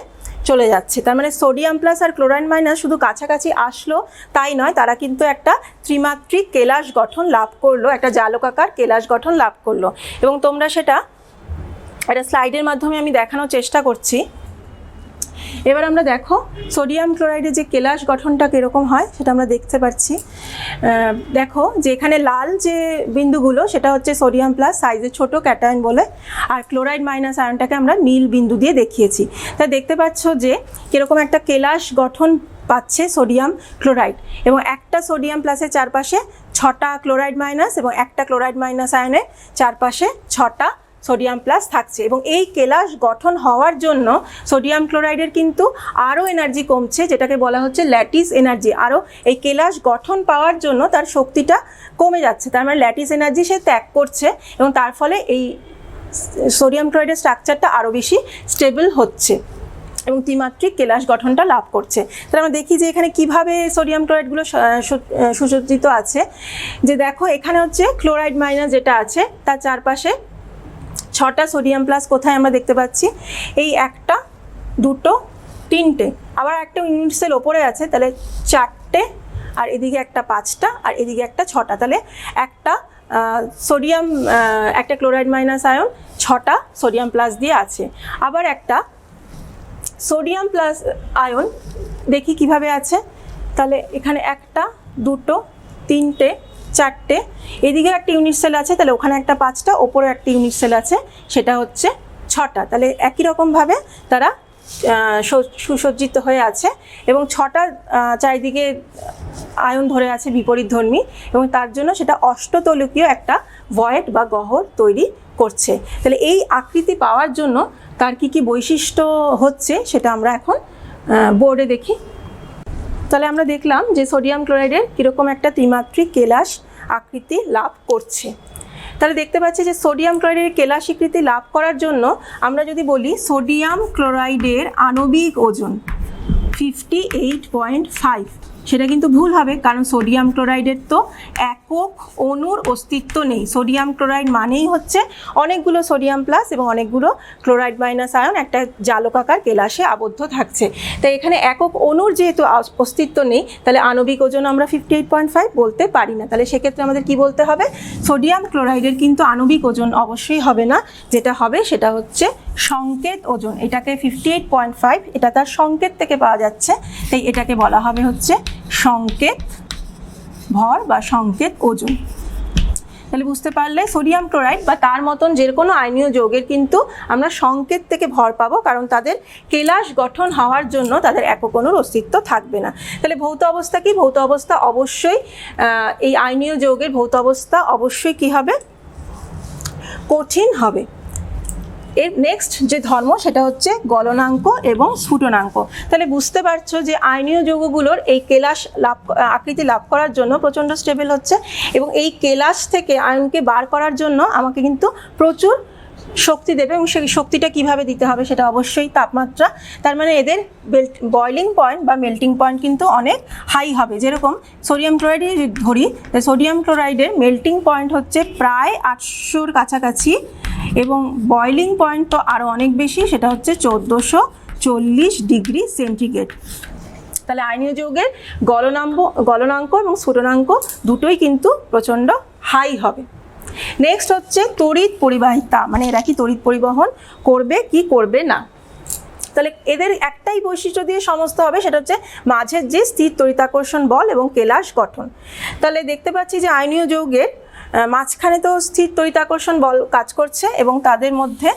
চলে যাচ্ছে। তার মানে সোডিয়াম প্লাস আর ক্লোরাইড মাইনাস শুধু কাছাকাছি আসলো তাই নয়, তারা কিন্তু একটা ত্রিমাত্রিক কেলাস গঠন লাভ করলো, একটা জালকাকার কেলাস গঠন লাভ করলো। এবং তোমরা সেটা একটা স্লাইডের মাধ্যমে আমি দেখানোর চেষ্টা করছি। এবার আমরা দেখো সোডিয়াম ক্লোরাইডের যে কেলাস গঠনটা কীরকম হয় সেটা আমরা দেখতে পাচ্ছি। দেখো যে এখানে লাল যে বিন্দুগুলো সেটা হচ্ছে সোডিয়াম প্লাস, সাইজে ছোট ক্যাটায়ন বলে, আর ক্লোরাইড মাইনাস আয়নটাকে আমরা নীল বিন্দু দিয়ে দেখিয়েছি। তাই দেখতে পাচ্ছ যে কীরকম একটা কেলাস গঠন পাচ্ছে সোডিয়াম ক্লোরাইড, এবং একটা সোডিয়াম প্লাসের চারপাশে 6টা ক্লোরাইড মাইনাস এবং একটা ক্লোরাইড মাইনাস আয়নের চারপাশে 6টা সোডিয়াম প্লাস থাকছে। এবং এই কেলাস গঠন হওয়ার জন্য সোডিয়াম ক্লোরাইডের কিন্তু আরও এনার্জি কমছে, যেটাকে বলা হচ্ছে ল্যাটিস এনার্জি। আরও এই কেলাস গঠন পাওয়ার জন্য তার শক্তিটা কমে যাচ্ছে, তার মানে ল্যাটিস এনার্জি সে ত্যাগ করছে, এবং তার ফলে এই সোডিয়াম ক্লোরাইডের স্ট্রাকচারটা আরও বেশি স্টেবল হচ্ছে এবং ত্রিমাত্রিক কেলাস গঠনটা লাভ করছে। তাহলে আমরা দেখি যে এখানে কিভাবে সোডিয়াম ক্লোরাইডগুলো সুসজ্জিত আছে। যে দেখো এখানে হচ্ছে ক্লোরাইড মাইনাস যেটা আছে তার চারপাশে 6টা সোডিয়াম প্লাস কোথায় আমরা দেখতে পাচ্ছি? এই একটা, দুটো, তিনটে, আবার একটা ইউনিট সেল ওপরে আছে, তাহলে 4টে, আর এদিকে একটা 5টা, আর এদিকে একটা 6টা। তাহলে একটা সোডিয়াম একটা ক্লোরাইড মাইনাস আয়ন 6টা সোডিয়াম প্লাস দিয়ে আছে। আবার একটা সোডিয়াম প্লাস আয়ন দেখি কিভাবে আছে। তাহলে এখানে 1টা 2টো 3টে 4টে, এদিকে একটা ইউনিট সেল আছে, তাহলে ওখানে একটা 5টা, ওপরে একটা ইউনিট সেল আছে, সেটা হচ্ছে 6টা। তাহলে একই রকমভাবে তারা সুসজ্জিত হয়ে আছে এবং 6টা চারিদিকে আয়ন ধরে আছে বিপরীতধর্মী, এবং তার জন্য সেটা অষ্টতলকীয় একটা ভয়েড বা গহ্বর তৈরি করছে। তাহলে এই আকৃতি পাওয়ার জন্য তার কি কি বৈশিষ্ট্য হচ্ছে সেটা আমরা এখন বোর্ডে দেখি। তাহলে আমরা দেখলাম যে সোডিয়াম ক্লোরাইডের কীরকম একটা ত্রিমাত্রিক কেলাস আকৃতি লাভ করছে। তাহলে দেখতে পাচ্ছি যে সোডিয়াম ক্লোরাইডের কেলাস আকৃতি লাভ করার জন্য আমরা যদি বলি সোডিয়াম ক্লোরাইডের আণবিক ওজন 58.5, সেটা কিন্তু ভুল হবে, কারণ সোডিয়াম ক্লোরাইডের তো একক অণুর অস্তিত্ব নেই। সোডিয়াম ক্লোরাইড মানেই হচ্ছে অনেকগুলো সোডিয়াম প্লাস এবং অনেকগুলো ক্লোরাইড মাইনাস আয়ন একটা জালকাকার কেলাসে আবদ্ধ থাকছে। তাই এখানে একক অণুর যেহেতু অস্তিত্ব নেই, তাহলে আণবিক ওজন আমরা 58.5 বলতে পারি না। তাহলে সেক্ষেত্রে আমাদের কি বলতে হবে, সোডিয়াম ক্লোরাইডের কিন্তু আণবিক ওজন অবশ্যই হবে না, যেটা হবে সেটা হচ্ছে সংকেত ওজন। এটাকে 58.5, এটা তার সংকেত থেকে পাওয়া যাচ্ছে, তাই এটাকে বলা হবে হচ্ছে সংকেত ভর বা সংকেত ওজন। তাহলে বুঝতে পারলে সোডিয়াম ক্লোরাইড বা তার মতন যে কোনো আয়নীয় যৌগের কিন্তু আমরা সংকেত থেকে ভর পাবো, কারণ তাদের কেলাস গঠন হওয়ার জন্য তাদের একক অণুর অস্তিত্ব থাকবে না। তাহলে ভৌত অবস্থা কি? ভৌত অবস্থা অবশ্যই এই আয়নীয় যৌগের ভৌত অবস্থা অবশ্যই কি হবে, কঠিন হবে। এর নেক্সট যে ধর্ম সেটা হচ্ছে গলনাঙ্ক এবং স্ফুটনাঙ্ক। তাহলে বুঝতে পারছো যে আয়নীয় যৌগগুলোর এই কেলাস আকৃতি লাভ করার জন্য প্রচণ্ড স্টেবল হচ্ছে, এবং এই কেলাস থেকে আয়নকে বার করার জন্য আমাকে কিন্তু প্রচুর শক্তি দেবে, এবং সেই শক্তিটা কিভাবে দিতে হবে সেটা অবশ্যই তাপমাত্রা। তার মানে এদের বয়লিং পয়েন্ট বা মেল্টিং পয়েন্ট কিন্তু অনেক হাই হবে। যেরকম সোডিয়াম ক্লোরাইডে ধরি, সোডিয়াম ক্লোরাইডের মেল্টিং পয়েন্ট হচ্ছে প্রায় 800-র কাছাকাছি, এবং বয়লিং পয়েন্ট তো আরও অনেক বেশি, সেটা হচ্ছে 1440 ডিগ্রি সেন্টিগ্রেড। তাহলে আয়নীয় যৌগের গলনাঙ্ক এবং স্ফুটনাঙ্ক দুটোই কিন্তু প্রচণ্ড হাই হবে। নেক্সট হচ্ছে তড়িৎ পরিবাহিতা, মানে এরা কি তড়িৎ পরিবহন করবে কি করবে না। তাহলে এদের একটাই বৈশিষ্ট্য দিয়ে সমস্ত হবে, সেটা হচ্ছে মাঝের যে স্থির তড়িতাকর্ষণ বল এবং কেলাস গঠন। তাহলে দেখতে পাচ্ছি যে আয়নীয় যৌগের মাঝখানে তো স্থির তড়িতাকর্ষণ বল কাজ করছে, এবং তাদের মধ্যে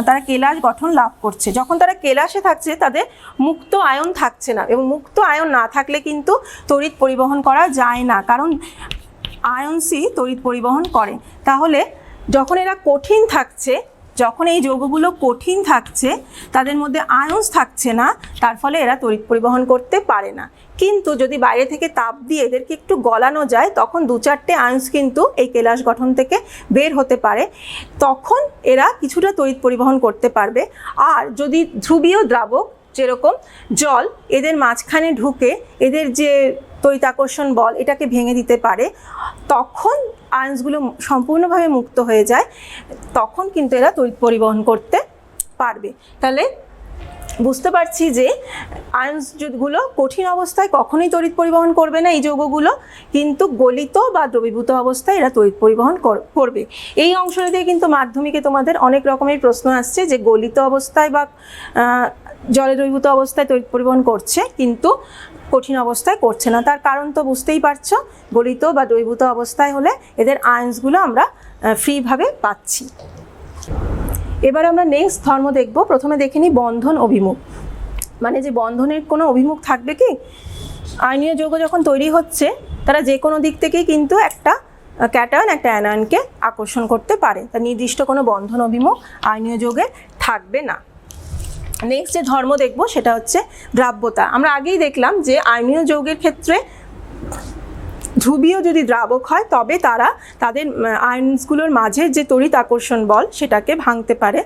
তারা কেলাস গঠন লাভ করছে। যখন তারা কেলাসে থাকছে তাদের মুক্ত আয়ন থাকছে না, এবং মুক্ত আয়ন না থাকলে কিন্তু তড়িৎ পরিবহন করা যায় না, কারণ আয়নসই তড়িৎ পরিবহন করে। তাহলে যখন এরা কঠিন থাকছে, যখন এই যৌগগুলো কঠিন থাকছে, তাদের মধ্যে আয়নস থাকছে না, তার ফলে এরা তড়িৎ পরিবহন করতে পারে না। কিন্তু যদি বাইরে থেকে তাপ দিয়ে এদেরকে একটু গলানো যায়, তখন 2-4টে আয়নস কিন্তু এই কেলাস গঠন থেকে বের হতে পারে, তখন এরা কিছুটা তড়িৎ পরিবহন করতে পারবে। আর যদি ধ্রুবীয় দ্রাবক যেরকম জল এদের মাঝখানে ঢুকে এদের যে তড়িতাকর্ষণ বল এটাকে ভেঙে দিতে পারে, তখন আয়নসগুলো সম্পূর্ণভাবে মুক্ত হয়ে যায়, তখন কিন্তু এরা তড়িৎ পরিবহন করতে পারবে। তাহলে বুঝতে পারছি যে আয়নসগুলো কঠিন অবস্থায় কখনোই তড়িৎ পরিবহন করবে না এই যৌগগুলো, কিন্তু গলিত বা দ্রবীভূত অবস্থায় এরা তড়িৎ পরিবহন করবে। এই অংশটা দিয়ে কিন্তু মাধ্যমিকে তোমাদের অনেক রকমের প্রশ্ন আসছে যে গলিত অবস্থায় বা জলে দ্রবীভূত অবস্থায় তড়িৎ পরিবহন করছে, কিন্তু কঠিন অবস্থায় করছে না। তার কারণ তো বুঝতেই পারছো, গলিত বা দ্রবীভূত অবস্থায় হলে এদের আয়নসগুলো আমরা ফ্রিভাবে পাচ্ছি। এবার আমরা নেক্সট ধর্ম দেখব। প্রথমে দেখে নিই বন্ধন অভিমুখ, মানে যে বন্ধনের কোনো অভিমুখ থাকবে কি। আয়নীয় যৌগ যখন তৈরি হচ্ছে, তারা যে কোনো দিক থেকেই কিন্তু একটা ক্যাটায়ন একটা অ্যানায়নকে আকর্ষণ করতে পারে, তার নির্দিষ্ট কোনো বন্ধন অভিমুখ আয়নীয় যৌগে থাকবে না। নেক্সট যে ধর্ম দেখব সেটা হচ্ছে দ্রাব্যতা। আমরা আগেই দেখলাম যে আয়নীয় যৌগের ক্ষেত্রে ধ্রুবীয় যদি দ্রাবক হয় তবে তারা তাদের আয়নসগুলোর মাঝে যে তড়িৎ আকর্ষণ বল সেটাকে ভাঙতে পারে,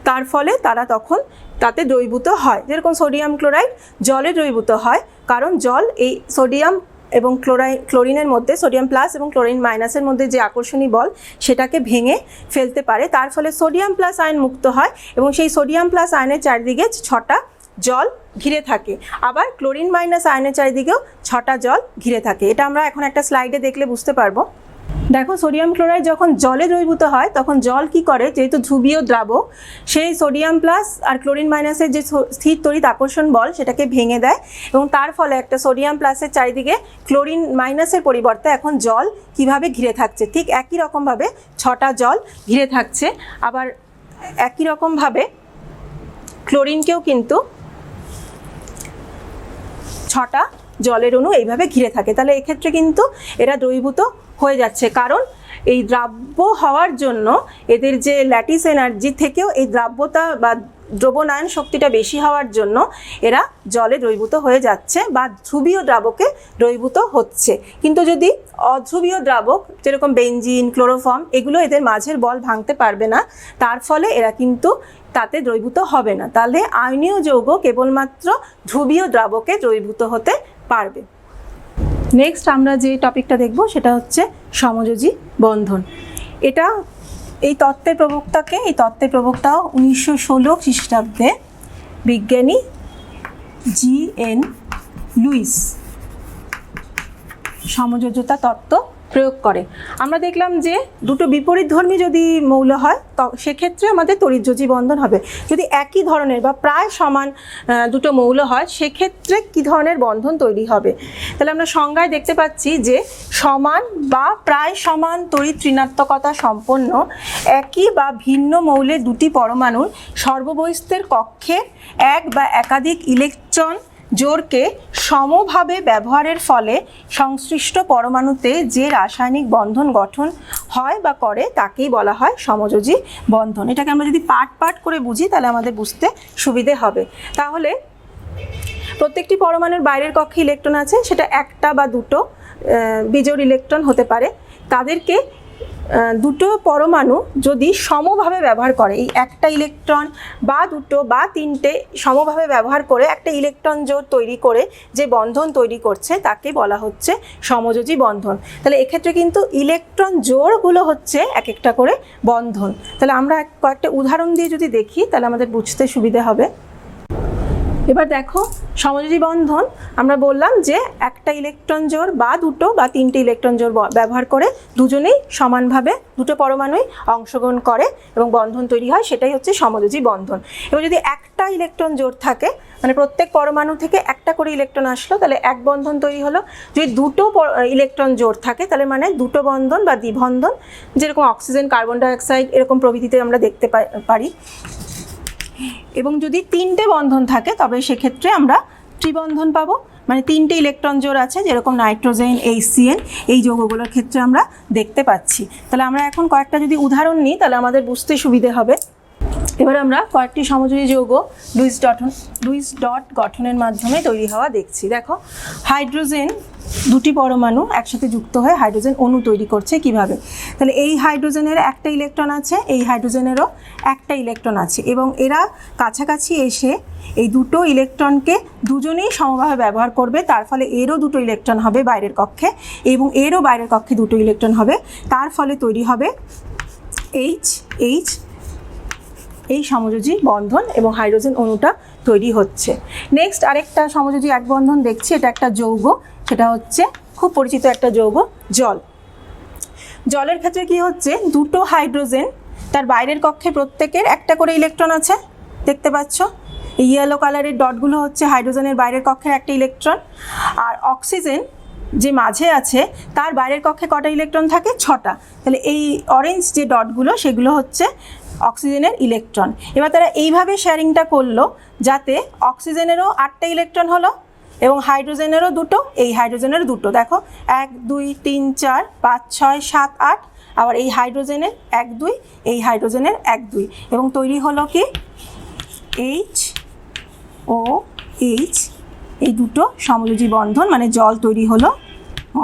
তার ফলে তারা তখন তাতে দ্রবীভূত হয়। যেরকম সোডিয়াম ক্লোরাইড জলে দ্রবীভূত হয়, কারণ জল এই সোডিয়াম এবং ক্লোরিনের মধ্যে, সোডিয়াম প্লাস এবং ক্লোরিন মাইনাসের মধ্যে যে আকর্ষণী বল সেটাকে ভেঙে ফেলতে পারে, তার ফলে সোডিয়াম প্লাস আয়ন মুক্ত হয়, এবং সেই সোডিয়াম প্লাস আয়নের চারিদিকে 6টা জল ঘিরে থাকে। আবার ক্লোরিন মাইনাস আয়নের চারিদিকেও 6টা জল ঘিরে থাকে। এটা আমরা এখন একটা স্লাইডে দেখলে বুঝতে পারবো। দেখো সোডিয়াম ক্লোরাইড যখন জলে দ্রবীভূত হয় তখন জল কি করে, যেহেতু ধ্রুবীয় দ্রাবক, সেই সোডিয়াম প্লাস আর ক্লোরিন মাইনাসের যে স্থির তড়িৎ আকর্ষণ বল সেটাকে ভেঙে দেয় এবং তার ফলে একটা সোডিয়াম প্লাসের চারিদিকে ক্লোরিন মাইনাসের পরিবর্তে এখন জল কিভাবে ঘিরে থাকছে, ঠিক একই রকমভাবে 6টা জল ঘিরে থাকছে। আবার একই রকমভাবে ক্লোরিনকেও কিন্তু 6টা জলের অণু এইভাবে ঘিরে থাকে। তাহলে এক্ষেত্রে কিন্তু এরা দ্রবীভূত হয়ে যাচ্ছে, কারণ এই দ্রাব্য হওয়ার জন্য এদের যে ল্যাটিস এনার্জি থেকেও এই দ্রাব্যতা বা দ্রবণায়ন শক্তিটা বেশি হওয়ার জন্য এরা জলে দ্রবীভূত হয়ে যাচ্ছে বা ধ্রুবীয় দ্রাবকে দ্রবীভূত হচ্ছে। কিন্তু যদি অধ্রুবীয় দ্রাবক যেরকম বেঞ্জিন, ক্লোরোফর্ম, এগুলো এদের মাঝের বল ভাঙতে পারবে না, তার ফলে এরা কিন্তু তাতে দ্রবীভূত হবে না। তাহলে আয়নীয় যৌগ কেবলমাত্র ধ্রুবীয় দ্রাবকে দ্রবীভূত হতে পারবে। নেক্সট আমরা যে টপিকটা দেখব সেটা হচ্ছে সমযোজী বন্ধন। এই তত্ত্বের প্রবক্তা 1916 খ্রিস্টাব্দে বিজ্ঞানী জি.এন. লুইস সমযোজতা তত্ত্ব প্রয়োগ করে। আমরা দেখলাম যে দুটো বিপরীতধর্মী যদি মৌল হয় সেক্ষেত্রে আমাদের তড়িৎযোজী বন্ধন হবে। যদি একই ধরনের বা প্রায় সমান দুটো মৌল হয় সেক্ষেত্রে কী ধরনের বন্ধন তৈরি হবে। তাহলে আমরা সংজ্ঞায় দেখতে পাচ্ছি যে সমান বা প্রায় সমান তড়িৎ ঋণাত্মকতা সম্পন্ন একই বা ভিন্ন মৌলের দুটি পরমাণুর সর্ববহিস্থের কক্ষে এক বা একাধিক ইলেকট্রন জোড়কে সমভাবে ব্যবহারের ফলে সংশ্লিষ্ট পরমাণুতে যে রাসায়নিক বন্ধন গঠন হয় বা করে তাকেই বলা হয় সমযোজী বন্ধন। এটাকে আমরা যদি পার্ট করে বুঝি তাহলে আমাদের বুঝতে সুবিধে হবে। তাহলে প্রত্যেকটি পরমাণুর বাইরের কক্ষে ইলেকট্রন আছে, সেটা একটা বা দুটো বিজোড় ইলেকট্রন হতে পারে। তাদেরকে দুটো পরমাণু যদি সমভাবে ব্যবহার করে, এই একটা ইলেকট্রন বা দুটো বা তিনটে সমভাবে ব্যবহার করে একটা ইলেকট্রন জোড় তৈরি করে যে বন্ধন তৈরি করছে তাকে বলা হচ্ছে সমযোজী বন্ধন। তাহলে এক্ষেত্রে কিন্তু ইলেকট্রন জোড়গুলো হচ্ছে এক একটা করে বন্ধন। তাহলে আমরা কয়েকটা উদাহরণ দিয়ে যদি দেখি তাহলে আমাদের বুঝতে সুবিধে হবে। এবার দেখো সমযোজী বন্ধন আমরা বললাম যে একটা ইলেকট্রন জোড় বা দুটো বা তিনটে ইলেকট্রন জোড় ব্যবহার করে দুজনেই সমানভাবে দুটো পরমাণুই অংশগ্রহণ করে এবং বন্ধন তৈরি হয়, সেটাই হচ্ছে সমযোজী বন্ধন। এবার যদি একটা ইলেকট্রন জোড় থাকে, মানে প্রত্যেক পরমাণু থেকে একটা করে ইলেকট্রন আসলো, তাহলে এক বন্ধন তৈরি হলো। যদি দুটো ইলেকট্রন জোড় থাকে তাহলে মানে দুটো বন্ধন বা দ্বিবন্ধন, যেরকম অক্সিজেন, কার্বন ডাইঅক্সাইড এরকম প্রভৃতিতে আমরা দেখতে পারি। এবং যদি তিনটে বন্ধন থাকে তবে সেক্ষেত্রে আমরা ত্রিবন্ধন পাবো, মানে তিনটে ইলেকট্রন জোড় আছে, যেরকম নাইট্রোজেন, HCN এই যৌগগুলোর ক্ষেত্রে আমরা দেখতে পাচ্ছি। তাহলে আমরা এখন কয়েকটা যদি উদাহরণ নিই তাহলে আমাদের বুঝতে সুবিধে হবে। এবার আমরা কয়েকটি সমযোজী যৌগ লুইস ডট গঠনের মাধ্যমে তৈরি হওয়া দেখছি। দেখো হাইড্রোজেন দুটি পরমাণু একসাথে যুক্ত হয়ে হাইড্রোজেন অণু তৈরি করছে কিভাবে। তাহলে এই হাইড্রোজেনের একটা ইলেকট্রন আছে, এই হাইড্রোজেনেরও একটা ইলেকট্রন আছে এবং এরা কাছাকাছি এসে এই দুটো ইলেকট্রনকে দুজনেই সমভাবে ব্যবহার করবে। তার ফলে এরও দুটো ইলেকট্রন হবে বাইরের কক্ষে এবং এরও বাইরের কক্ষে দুটো ইলেকট্রন হবে। তার ফলে তৈরি হবে H এই সমযোজী বন্ধন এবং হাইড্রোজেন অণুটা তৈরি হচ্ছে। নেক্সট আরেকটা সমযোজী এক বন্ধন দেখছি, এটা একটা যৌগ, সেটা হচ্ছে খুব পরিচিত একটা যৌগ জল। জলের ক্ষেত্রে কি হচ্ছে, দুটো হাইড্রোজেন, তার বাইরের কক্ষে প্রত্যেকের একটা করে ইলেকট্রন আছে, দেখতে পাচ্ছ এই ইয়েলো কালারের ডটগুলো হচ্ছে হাইড্রোজেনের বাইরের কক্ষের একটা ইলেকট্রন। আর অক্সিজেন যে মাঝে আছে তার বাইরের কক্ষে কটা ইলেকট্রন থাকে, 6টা। তাহলে এই অরেঞ্জ যে ডটগুলো সেগুলো হচ্ছে অক্সিজেনের ইলেকট্রন। এবার তারা এইভাবে শেয়ারিংটা করলো যাতে অক্সিজেনেরও 8টা ইলেকট্রন হলো এবং হাইড্রোজেনেরও দুটো, এই হাইড্রোজেনেরও দুটো। দেখো 1 2 3 4 5 6 7 8, আবার এই হাইড্রোজেনের 1 2, এই হাইড্রোজেনের 1 2 এবং তৈরি হলো কি HOH, এই দুটো সমযোজী বন্ধন, মানে জল তৈরি হলো।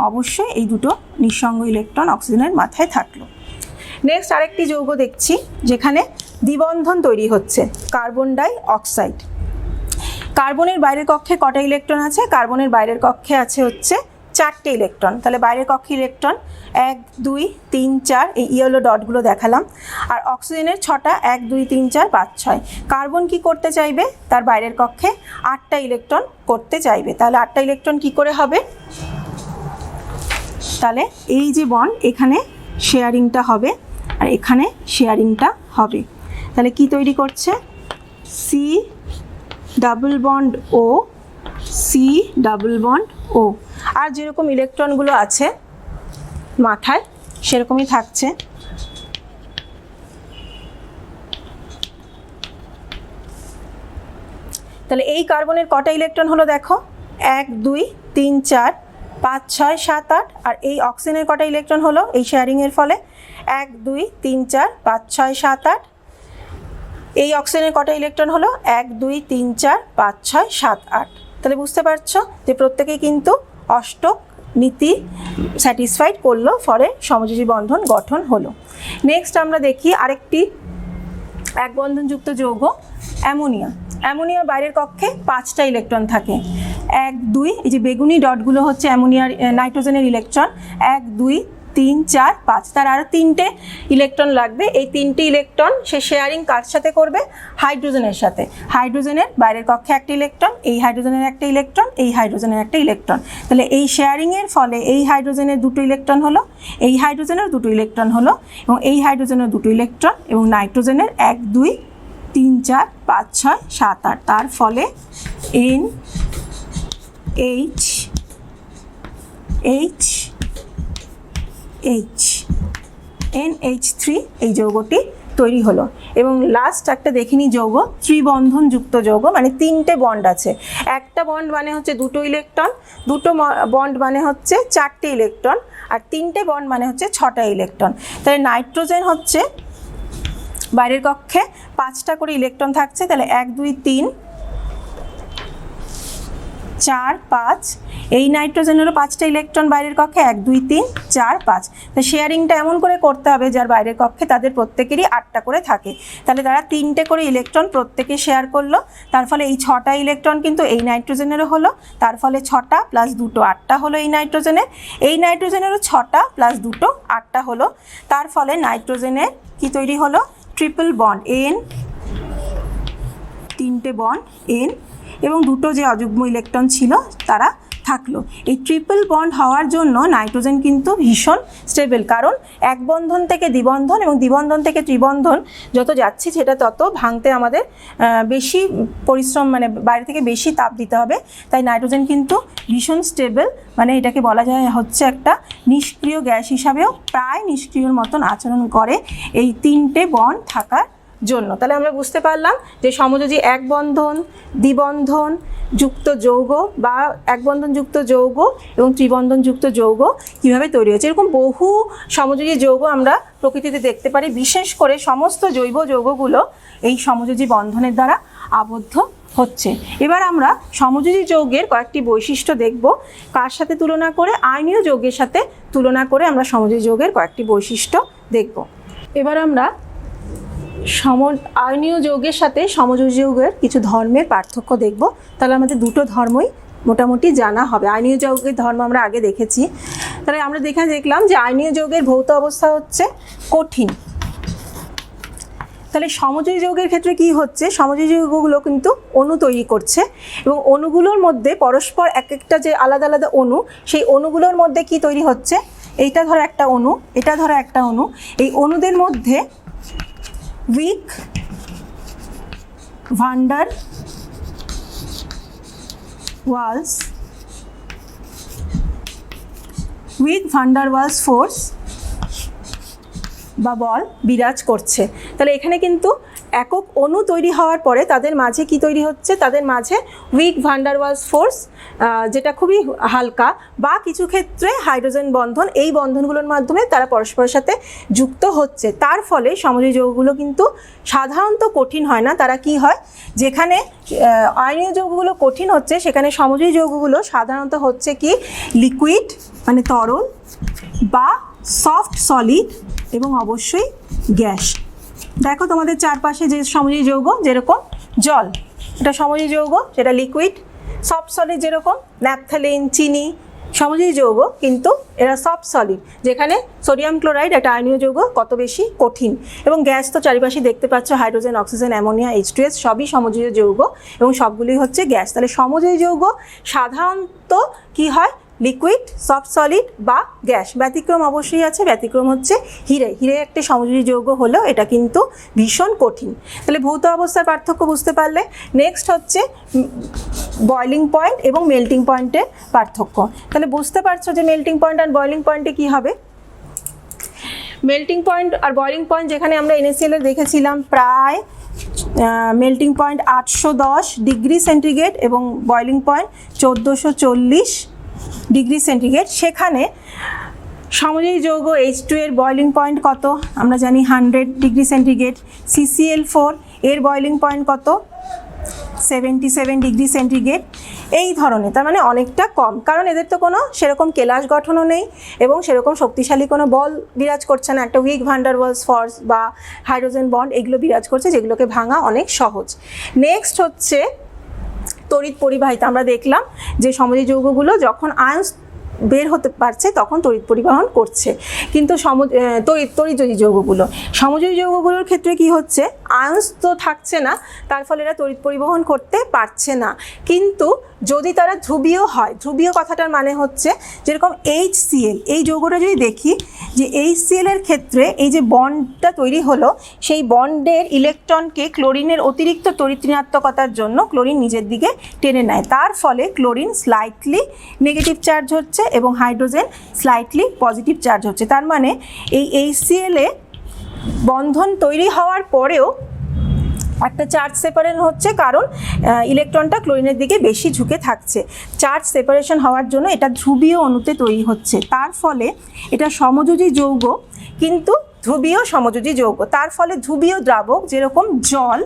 অবশ্যই এই দুটো নিঃসঙ্গ ইলেকট্রন অক্সিজেনের মাথায় থাকলো। নেক্সট আরেকটি যৌগ দেখছি যেখানে দ্বিবন্ধন তৈরি হচ্ছে, কার্বন ডাই অক্সাইড। কার্বনের বাইরের কক্ষে কটা ইলেকট্রন আছে, কার্বনের বাইরের কক্ষে আছে হচ্ছে 4টে ইলেকট্রন। তাহলে বাইরের কক্ষে ইলেকট্রন 1 2 3 4, এই ইয়েলো ডটগুলো দেখালাম। আর অক্সিজেনের 6টা, 1 2 3 4 5 6। কার্বন কি করতে চাইবে, তার বাইরের কক্ষে 8টা ইলেকট্রন করতে চাইবে। তাহলে 8টা ইলেকট্রন কি করে হবে, তাহলে এই যে বন্ড এখানে শেয়ারিংটা হবে আর এখানে শেয়ারিংটা হবে। তাহলে কি তৈরি করছে? সি ডাবল বন্ড ও, সি ডাবল বন্ড ও। আর যেরকম ইলেকট্রনগুলো আছে মাথায় সেরকমই থাকছে। তাহলে এই কার্বনের কটা ইলেকট্রন হলো দেখো, 1 2 3 4 5 6 7 8। আর এই অক্সিজেনের কটা ইলেকট্রন হলো এই শেয়ারিংয়ের ফলে? 1 2 3 4 5 6 7 8। এই অক্সিজেনের কটা ইলেকট্রন হলো? 1 2 3 4 5 6 7 8। তাহলে বুঝতে পারছো যে প্রত্যেকেই কিন্তু অষ্টক নীতি স্যাটিসফাইড করলো, ফলে সমযোজী বন্ধন গঠন হলো। নেক্সট আমরা দেখি আরেকটি এক বন্ধনযুক্ত যৌগ অ্যামোনিয়া। অ্যামোনিয়া বাইরের কক্ষে 5টা ইলেকট্রন থাকে। 1 2, এই যে বেগুনি ডটগুলো হচ্ছে অ্যামোনিয়ার নাইট্রোজেনের ইলেকট্রন। 1 2 3 4 5। তার আরও 3টে ইলেকট্রন লাগবে। এই 3টে ইলেকট্রন সে শেয়ারিং কার সাথে করবে? হাইড্রোজেনের সাথে। হাইড্রোজেনের বাইরের কক্ষে একটা ইলেকট্রন, এই হাইড্রোজেনের একটা ইলেকট্রন, এই হাইড্রোজেনের একটা ইলেকট্রন। তাহলে এই শেয়ারিংয়ের ফলে এই হাইড্রোজেনের 2টো ইলেকট্রন হলো, এই হাইড্রোজেনের 2টো ইলেকট্রন হলো, এবং এই হাইড্রোজেনের 2টো ইলেকট্রন, এবং নাইট্রোজেনের 1 2 3 4 5 6 7 8। তার ফলে NH3 এই যৌগটি তৈরি হলো। এবং লাস্ট একটা দেখিনি যৌগ ত্রিবন্ধনযুক্ত যৌগ, মানে 3টে বন্ড আছে। একটা বন্ড মানে হচ্ছে 2টো ইলেকট্রন, 2টো বন্ড মানে হচ্ছে 4টে ইলেকট্রন, আর 3টে বন্ড মানে হচ্ছে 6টা ইলেকট্রন। তাহলে নাইট্রোজেন হচ্ছে বাইরের কক্ষে 5টা করে ইলেকট্রন থাকছে। তাহলে 1 2 3 4 5। এই নাইট্রোজেনেরও 5টা ইলেকট্রন বাইরের কক্ষে, 1 2 3 4 5। তো শেয়ারিংটা এমন করে করতে হবে যার বাইরের কক্ষে তাদের প্রত্যেকেরই 8টা করে থাকে। তাহলে তারা 3টে করে ইলেকট্রন প্রত্যেকে শেয়ার করলো। তার ফলে এই 6টা ইলেকট্রন কিন্তু এই নাইট্রোজেনেরও হলো। তার ফলে 6টা প্লাস 2টো 8টা হলো এই নাইট্রোজেনের। এই নাইট্রোজেনেরও 6টা প্লাস 2টো 8টা হলো। তার ফলে নাইট্রোজেনের কি তৈরি হলো? ট্রিপল বন্ড N, 3টে বন্ড N, এবং 2টো যে অযুগ্ম ইলেকট্রন ছিল তারা থাকলো। এই ট্রিপল বন্ড হওয়ার জন্য নাইট্রোজেন কিন্তু ভীষণ স্টেবল, কারণ এক বন্ধন থেকে দ্বিবন্ধন এবং দ্বিবন্ধন থেকে ত্রিবন্ধন যত যাচ্ছি সেটা তত ভাঙতে আমাদের বেশি পরিশ্রম, মানে বাইরে থেকে বেশি তাপ দিতে হবে। তাই নাইট্রোজেন কিন্তু ভীষণ স্টেবল, মানে এটাকে বলা যায় হচ্ছে একটা নিষ্ক্রিয় গ্যাস হিসাবেও প্রায় নিষ্ক্রিয়র মতন আচরণ করে এই 3টে বন্ড থাকার জন্য। তাহলে আমরা বুঝতে পারলাম যে সমযোজী এক বন্ধন, দ্বিবন্ধন যুক্ত যৌগ বা এক বন্ধনযুক্ত যৌগ এবং ত্রিবন্ধনযুক্ত যৌগ কীভাবে তৈরি হয়েছে। এরকম বহু সমযোজী যৌগ আমরা প্রকৃতিতে দেখতে পারি। বিশেষ করে সমস্ত জৈব যৌগগুলো এই সমযোজী বন্ধনের দ্বারা আবদ্ধ হচ্ছে। এবার আমরা সমযোজী যৌগের কয়েকটি বৈশিষ্ট্য দেখব, কার সাথে তুলনা করে? আয়নীয় যৌগের সাথে তুলনা করে আমরা সমযোজী যৌগের কয়েকটি বৈশিষ্ট্য দেখব। এবার আমরা আয়নীয় যৌগের সাথে সমযোজী যৌগের কিছু ধর্মের পার্থক্য দেখব। তাহলে আমাদের 2টো ধর্মই মোটামুটি জানা হবে। আয়নীয় যৌগের ধর্ম আমরা আগে দেখেছি। তাহলে আমরা দেখলাম যে আয়নীয় যৌগের ভৌত অবস্থা হচ্ছে কঠিন। তাহলে সমযোজী যৌগের ক্ষেত্রে কি হচ্ছে? সমযোজী যৌগগুলো কিন্তু অণু তৈরি করছে, এবং অণুগুলোর মধ্যে পরস্পর এক একটা যে আলাদা আলাদা অণু, সেই অণুগুলোর মধ্যে কি তৈরি হচ্ছে? এইটা ধরো একটা অণু, এটা ধরো একটা অণু। এই অণুদের মধ্যে উইক ভান্ডার ওয়ালস ফোর্স বা বল বিরাজ করছে। তাহলে এখানে কিন্তু একক অণু তৈরি হওয়ার পরে তাদের মাঝে কি তৈরি হচ্ছে? তাদের মাঝে উইক ভান্ডার ওয়ালস ফোর্স, যেটা খুবই হালকা, বা কিছু ক্ষেত্রে হাইড্রোজেন বন্ধন, এই বন্ধনগুলোর মাধ্যমে তারা পরস্পরের সাথে যুক্ত হচ্ছে। তার ফলে সমযোজী যৌগগুলো কিন্তু সাধারণত কঠিন হয় না। তারা কি হয়? যেখানে আয়নীয় যৌগগুলো কঠিন হচ্ছে সেখানে সমযোজী যৌগগুলো সাধারণত হচ্ছে কি লিকুইড মানে তরল, বা সফট সলিড, এবং অবশ্যই গ্যাস। দেখো তোমাদের চারপাশে যে সমযোজী যৌগ, যেরকম জল এটা সমযোজী যৌগ, সেটা লিকুইড। সফট সলিড যেরকম ন্যাপথ্যালিন, চিনি সমযোজী যৌগ, কিন্তু এরা সফট সলিড। যেখানে সোডিয়াম ক্লোরাইড একটা আয়নীয় যৌগ কত বেশি কঠিন, এবং গ্যাস তো চারিপাশে দেখতে পাচ্ছ, হাইড্রোজেন, অক্সিজেন, অ্যামোনিয়া, H2S সবই সমযোজী যৌগ এবং সবগুলোই হচ্ছে গ্যাস। তাহলে সমযোজী যৌগ সাধারণত কি হয়? লিকুইড, সফট সলিড বা গ্যাস। ব্যতিক্রম অবশ্যই আছে, ব্যতিক্রম হচ্ছে হিরে। হিরে একটা সমযোজী যৌগ হলেও এটা কিন্তু ভীষণ কঠিন। তাহলে ভৌত অবস্থার পার্থক্য বুঝতে পারলে। নেক্সট হচ্ছে বয়লিং পয়েন্ট এবং মেল্টিং পয়েন্টের পার্থক্য। তাহলে বুঝতে পারছো যে মেল্টিং পয়েন্ট আর বয়লিং পয়েন্টে কী হবে। মেল্টিং পয়েন্ট আর বয়লিং পয়েন্ট যেখানে আমরা NaCl দেখেছিলাম প্রায় মেল্টিং পয়েন্ট 810 ডিগ্রি সেন্টিগ্রেড এবং বয়লিং পয়েন্ট 1440 ডিগ্রি সেন্টিগ্রেড, সেখানে সমযোজী যৌগ H2 এর বয়লিং পয়েন্ট কত আমরা জানি 100 ডিগ্রি সেন্টিগ্রেড। CCl4 এর বয়লিং পয়েন্ট কত 77 ডিগ্রি সেন্টিগ্রেড। এই ধরনের, তার মানে অনেকটা কম, কারণ এদের তো কোনো সেরকম কেলাস গঠনও নেই এবং সেরকম শক্তিশালী কোনো বল বিরাজ করছে না। একটা উইক ভান ডার ওয়ালস ফোর্স বা হাইড্রোজেন বন্ড এগুলো বিরাজ করছে, যেগুলোকে ভাঙা অনেক সহজ। নেক্সট হচ্ছে তড়িৎ পরিবাহিতা। আমরা দেখলাম যে সমযোজী যৌগগুলো যখন আয়ন বের হতে পারছে তখন তড়িৎ পরিবহন করছে, কিন্তু তড়িৎযোজী যৌগগুলো, সমযোজী যৌগগুলোর ক্ষেত্রে কি হচ্ছে, আয়ন তো থাকছে না, তার ফলে এরা তড়িৎ পরিবহন করতে পারছে না। কিন্তু যদি তারা ধ্রুবীয় হয়, ধ্রুবীয় কথাটার মানে হচ্ছে যেরকম HCl, এই যৌগটা যদি দেখি যে HCl এর ক্ষেত্রে এই যে বন্ডটা তৈরি হলো, সেই বন্ডের ইলেকট্রনকে ক্লোরিনের অতিরিক্ত তড়িৎ ঋণাত্মকতার জন্য ক্লোরিন নিজের দিকে টেনে নেয়। তার ফলে ক্লোরিন স্লাইটলি নেগেটিভ চার্জ হচ্ছে এবং হাইড্রোজেন স্লাইটলি পজিটিভ চার্জ হচ্ছে। তার মানে এই HCl এ বন্ধন তৈরি হওয়ার পরেও একটা চার্জ সেপারেশন হচ্ছে, কারণ ইলেকট্রনটা ক্লোরিনের দিকে বেশি ঝুঁকে থাকছে। চার্জ সেপারেশন হওয়ার জন্য এটা ধ্রুবীয় অণুতে তৈরি হচ্ছে, তার ফলে এটা সমযোজী যৌগ কিন্তু ধ্রুবীয় সমযোজী যৌগ। তার ফলে ধ্রুবীয় দ্রাবক যেরকম জল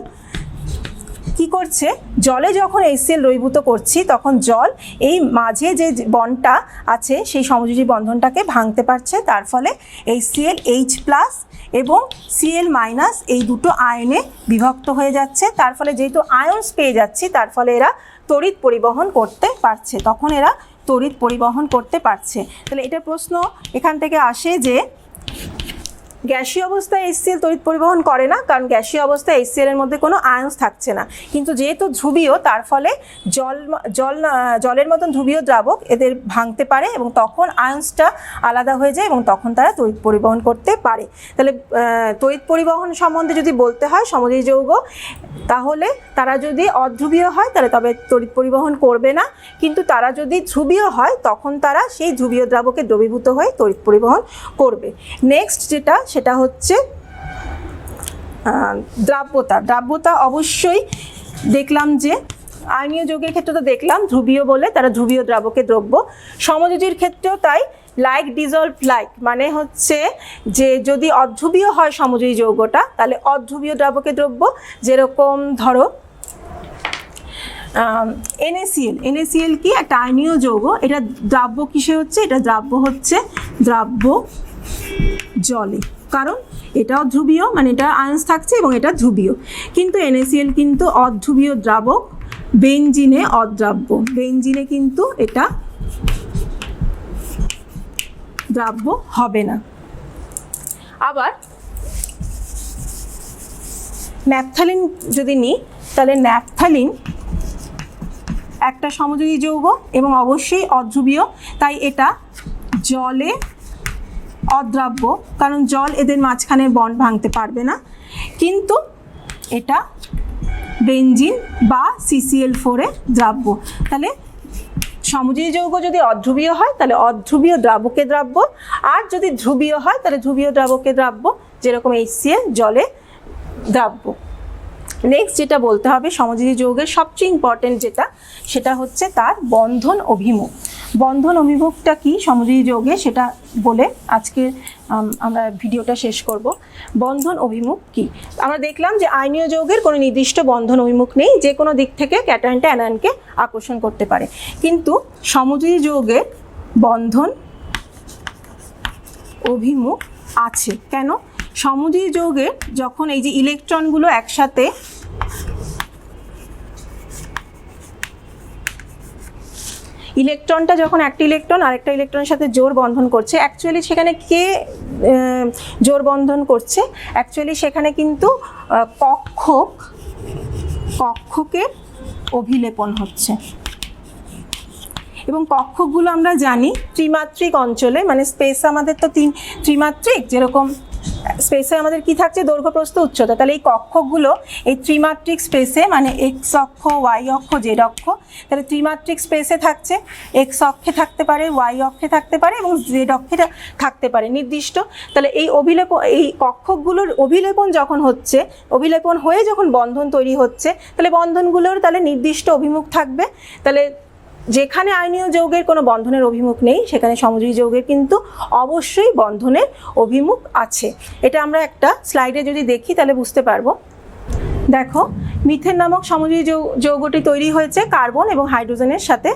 কি করছে, জলে যখন HCl দ্রবীভূত করছি তখন জল এই মাঝে যে বন্ডটা আছে সেই সমযোজী বন্ধনটাকে ভাঙতে পারছে, তার ফলে HCl H+ এবং Cl- এই দুটো আয়নে বিভক্ত হয়ে যাচ্ছে। তার ফলে যেহেতু আয়ন্স পেয়ে যাচ্ছি, তার ফলে এরা তড়িৎ পরিবহন করতে পারছে, তখন এরা তড়িৎ পরিবহন করতে পারছে। তাহলে এটা প্রশ্ন এখান থেকে আসে যে গ্যাসীয় অবস্থায় HCl তড়িৎ পরিবহন করে না, কারণ গ্যাসীয় অবস্থায় HCl এর মধ্যে কোনো আয়ন্স থাকছে না, কিন্তু যেহেতু ধ্রুবীয় তার ফলে জলের মতন ধ্রুবীয় দ্রাবক এদের ভাঙতে পারে এবং তখন আয়ন্সটা আলাদা হয়ে যায় এবং তখন তারা তড়িৎ পরিবহন করতে পারে। তাহলে তড়িৎ পরিবহন সম্বন্ধে যদি বলতে হয় সমযোজী যৌগ, তাহলে তারা যদি অধ্রুবীয় হয় তাহলে তবে তড়িৎ পরিবহন করবে না, কিন্তু তারা যদি ধ্রুবীয় হয় তখন তারা সেই ধ্রুবীয় দ্রাবকে দ্রবীভূত হয়ে তড়িৎ পরিবহন করবে। নেক্সট যেটা সেটা হচ্ছে দ্রাব্যতা। দ্রাব্যতা অবশ্যই দেখলাম যে আয়নীয় যৌগের ক্ষেত্রে তো দেখলাম ধ্রুবীয় বলে তারা ধ্রুবীয় দ্রাবকে দ্রব্য, সমযোজীর ক্ষেত্রেও তাই। লাইক ডিজলভ লাইক মানে হচ্ছে যে যদি অধ্রুবীয় হয় সমযোজী যৌগটা তাহলে অধ্রুবীয় দ্রাবকে দ্রব্য, যেরকম ধরো NaCl কি একটা আয়নীয় যৌগ, এটা দ্রাব্য কিসে হচ্ছে, এটা দ্রাব্য হচ্ছে দ্রাব্য জলে, কারণ এটাও ধ্রুবীয়, মানে এটা আয়ন্স থাকছে এবং এটা ধ্রুবীয়। কিন্তু NaCl কিন্তু অধ্রুবীয় দ্রাবক, বেনজিনে অদ্রাব্য, বেনজিনে কিন্তু এটা দ্রাব্য হবে না। আবার ন্যাপথালিন যদি নিই, তাহলে ন্যাপথালিন একটা সমযোজী যৌগ এবং অবশ্যই অধ্রুবীয়, তাই এটা জলে অদ্রাব্য, কারণ জল এদের মাঝখানে বন্ড ভাঙতে পারবে না, কিন্তু এটা বেনজিন বা CCl4 এ দ্রাব্য। তাহলে সমযোজী যৌগ যদি অধ্রুবীয় হয় তাহলে অধ্রুবীয় দ্রাবকে দ্রাব্য, আর যদি ধ্রুবীয় হয় তাহলে ধ্রুবীয় দ্রাবকে দ্রাব্য, যেরকম HCl জলে দ্রাব্য। নেক্সট যেটা বলতে হবে সমযোজী যৌগের সবচেয়ে ইম্পর্টেন্ট যেটা, সেটা হচ্ছে তার বন্ধন অভিমুখ। বন্ধন অভিমুখটা কি সমযোজী যৌগে সেটা বলে আজকে আমরা ভিডিওটা শেষ করব। বন্ধন অভিমুখ কি, আমরা দেখলাম যে আয়নীয় যৌগের কোনো নির্দিষ্ট বন্ধন অভিমুখ নেই, যে কোনো দিক থেকে ক্যাটায়নটা অ্যানায়নকে আকর্ষণ করতে পারে, কিন্তু সমযোজী যৌগের বন্ধন অভিমুখ আছে। কেন? সমযোজী যৌগের যখন এই যে ইলেকট্রনগুলো একসাথে ইলেকট্রনটা যখন একটা ইলেকট্রন আরেকটা ইলেকট্রনের সাথে জোড় বন্ধন করছে, অ্যাকচুয়ালি সেখানে কে জোড় বন্ধন করছে? অ্যাকচুয়ালি সেখানে কিন্তু কক্ষকে অভিলেপন হচ্ছে। এবং কক্ষকগুলো আমরা জানি ত্রিমাত্রিক অঞ্চলে, মানে স্পেস আমাদের তো ত্রিমাত্রিক, যেরকম স্পেসে আমাদের কি থাকছে, দৈর্ঘ্য প্রস্থ উচ্চতা। তাহলে এই কক্ষকগুলো এই ত্রিমাত্রিক স্পেসে, মানে এক্স অক্ষ, ওয়াই অক্ষ, জেড অক্ষ, তাহলে ত্রিমাত্রিক স্পেসে থাকছে, এক্স অক্ষে থাকতে পারে, ওয়াই অক্ষে থাকতে পারে এবং জেড অক্ষে থাকতে পারে নির্দিষ্ট। তাহলে এই কক্ষকগুলোর অভিলেপন যখন হচ্ছে, অভিলেপন হয়ে যখন বন্ধন তৈরি হচ্ছে, তাহলে বন্ধনগুলোর তাহলে নির্দিষ্ট অভিমুখ থাকবে। তাহলে যেখানে আয়নীয় যৌগের কোনো বন্ধনের অভিমুখ নেই, সেখানে সমযোজী যৌগের কিন্তু অবশ্যই বন্ধনের অভিমুখ আছে। এটা আমরা একটা স্লাইডে যদি দেখি তাহলে বুঝতে পারবো। দেখো, মিথেন নামক সমযোজী যৌগটি তৈরি হয়েছে কার্বন এবং হাইড্রোজেনের সাথে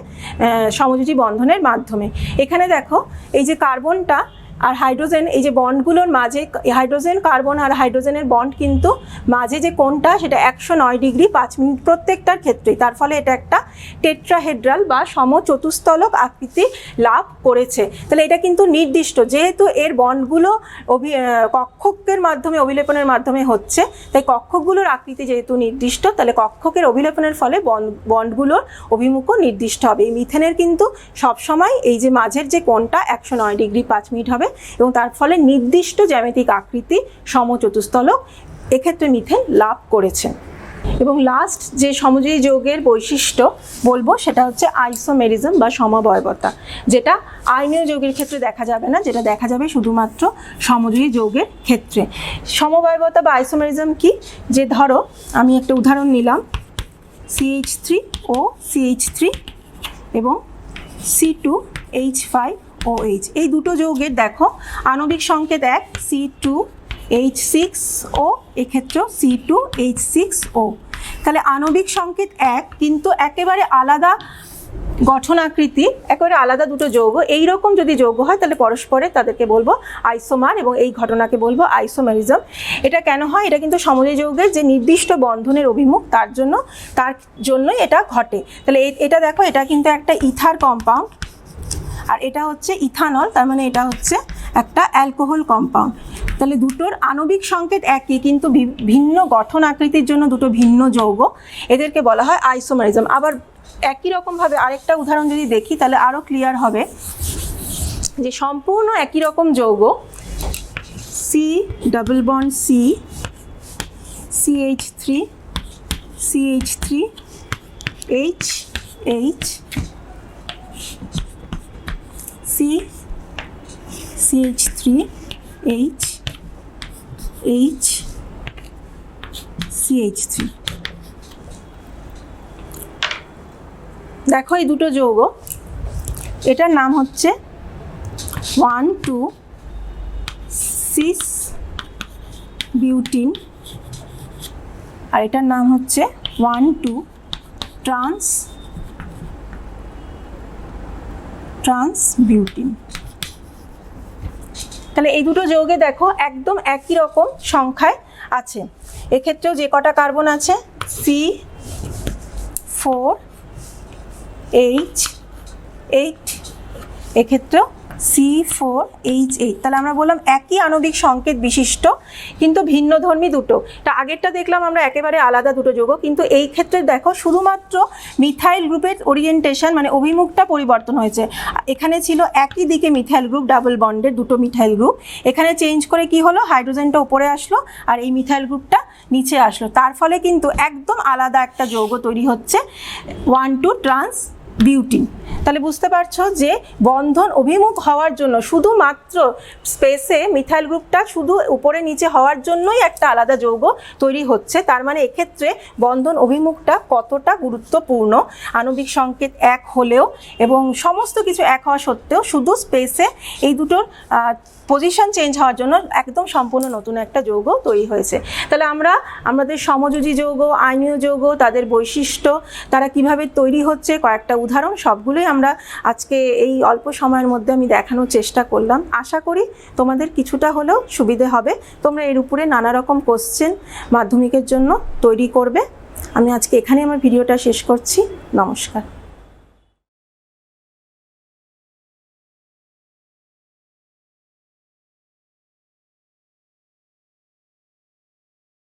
সমযোজী বন্ধনের মাধ্যমে। এখানে দেখো, এই যে কার্বনটা আর হাইড্রোজেন, এই যে বন্ডগুলোর মাঝে হাইড্রোজেন, কার্বন আর হাইড্রোজেনের বন্ড কিন্তু মাঝে যে কোণটা, সেটা 109 ডিগ্রি 5 মিনিট প্রত্যেকটার ক্ষেত্রেই। তার ফলে এটা একটা টেট্রাহেড্রাল বা সমচতুস্তলক আকৃতি লাভ করেছে। তাহলে এটা কিন্তু নির্দিষ্ট, যেহেতু এর বন্ডগুলো কক্ষকের মাধ্যমে, অভিলেপনের মাধ্যমে হচ্ছে, তাই কক্ষকগুলোর আকৃতি যেহেতু নির্দিষ্ট, তাহলে কক্ষকের অভিলেপনের ফলে বন্ডগুলোর অভিমুখও নির্দিষ্ট হবে। এই মিথেনের কিন্তু সবসময় এই যে মাঝের যে কোণটা 109 ডিগ্রি 5 মিনিট হবে এবং তার ফলে নির্দিষ্ট জ্যামিতিক আকৃতি সমচতুস্তলক এক্ষেত্রে মিথেন লাভ করেছে। এবং লাস্ট যে সমযোজী যৌগের বৈশিষ্ট্য বলবো সেটা হচ্ছে আইসোমেরিজম বা সমবয়বতা, যেটা আয়নীয় যৌগের ক্ষেত্রে দেখা যাবে না, যেটা দেখা যাবে শুধুমাত্র সমযোজী যৌগের ক্ষেত্রে। সমবয়বতা বা আইসোমেরিজম কি? যে ধরো আমি একটা উদাহরণ নিলাম, CH3O CH3 এবং C2H5OH, এই দুটো যৌগের দেখো আণবিক সংকেত এক, C2H6O, এক্ষেত্রেও C2H6O। তাহলে আণবিক সংকেত এক, কিন্তু একেবারে আলাদা গঠন আকৃতি, একেবারে আলাদা দুটো যৌগ। এইরকম যদি যৌগ হয় তাহলে পরস্পরে তাদেরকে বলবো আইসোমার এবং এই ঘটনাকে বলবো আইসোমেরিজম। এটা কেন হয়? এটা কিন্তু সমযোজী যৌগের যে নির্দিষ্ট বন্ধনের অভিমুখ, তার জন্যই এটা ঘটে। তাহলে এটা দেখো, এটা কিন্তু একটা ইথার কম্পাউন্ড আর এটা হচ্ছে ইথানল, তার মানে এটা হচ্ছে একটা অ্যালকোহল কম্পাউন্ড। তাহলে দুটোর আণবিক সংকেত একই, কিন্তু ভিন্ন গঠন আকৃতির জন্য দুটো ভিন্ন যৌগ, এদেরকে বলা হয় আইসোমেরিজম। আবার একই রকমভাবে আরেকটা উদাহরণ যদি দেখি তাহলে আরও ক্লিয়ার হবে যে সম্পূর্ণ একই রকম যৌগ, C double bond C, CH3 CH3 H H C CH3 H H CH3। দেখো এই দুটো যৌগ, এটার নাম হচ্ছে 1,2,6-বিউটিন আর এটার নাম হচ্ছে 1,2-ট্রান্স-বিউটিন। তাহলে এই দুটো যৌগে দেখো একদম একই রকম সংখ্যায় আছে। এক্ষেত্রেও যে কটা কার্বন আছে, C4H8, এক্ষেত্রেও C4H8। তাহলে আমরা বললাম একই আণবিক সংকেত বিশিষ্ট কিন্তু ভিন্নধর্মী দুটো। তা আগেরটা দেখলাম আমরা একেবারে আলাদা দুটো যৌগ, কিন্তু এই ক্ষেত্রে দেখো শুধুমাত্র মিথাইল গ্রুপের ওরিয়েন্টেশন মানে অভিমুখটা পরিবর্তন হয়েছে। এখানে ছিল একই দিকে মিথাইল গ্রুপ, ডাবল বন্ডের দুটো মিথাইল গ্রুপ, এখানে চেঞ্জ করে কি হলো, হাইড্রোজেনটা উপরে আসলো আর এই মিথাইল গ্রুপটা নিচে আসলো। তার ফলে কিন্তু একদম আলাদা একটা যৌগ তৈরি হচ্ছে 1,2-ট্রান্স-বিউটিন। তাহলে বুঝতে পারছো যে বন্ধন অভিমুখ হওয়ার জন্য শুধুমাত্র স্পেসে মিথাইল গ্রুপটা শুধু উপরে নিচে হওয়ার জন্যই একটা আলাদা যৌগ তৈরি হচ্ছে। তার মানে এক্ষেত্রে বন্ধন অভিমুখটা কতটা গুরুত্বপূর্ণ, আণবিক সংকেত এক হলেও এবং সমস্ত কিছু এক হওয়া সত্ত্বেও শুধু স্পেসে এই দুটোর পজিশন চেঞ্জ হওয়ার জন্য একদম সম্পূর্ণ নতুন একটা যৌগ তৈরি হয়েছে। তাহলে আমরা আমাদের সমযোজী যৌগ, আয়নীয় যৌগ, তাদের বৈশিষ্ট্য, তারা কিভাবে তৈরি হচ্ছে, কয়েকটা উদাহরণ সবগুলোই আমরা আজকে এই অল্প সময়ের মধ্যে আমি দেখানোর চেষ্টা করলাম। আশা করি তোমাদের কিছুটা হলেও সুবিধে হবে। তোমরা এর উপরে নানা রকম কোশ্চেন মাধ্যমিকের জন্য তৈরি করবে। আমি আজকে এখানে আমার ভিডিওটা শেষ করছি। নমস্কার।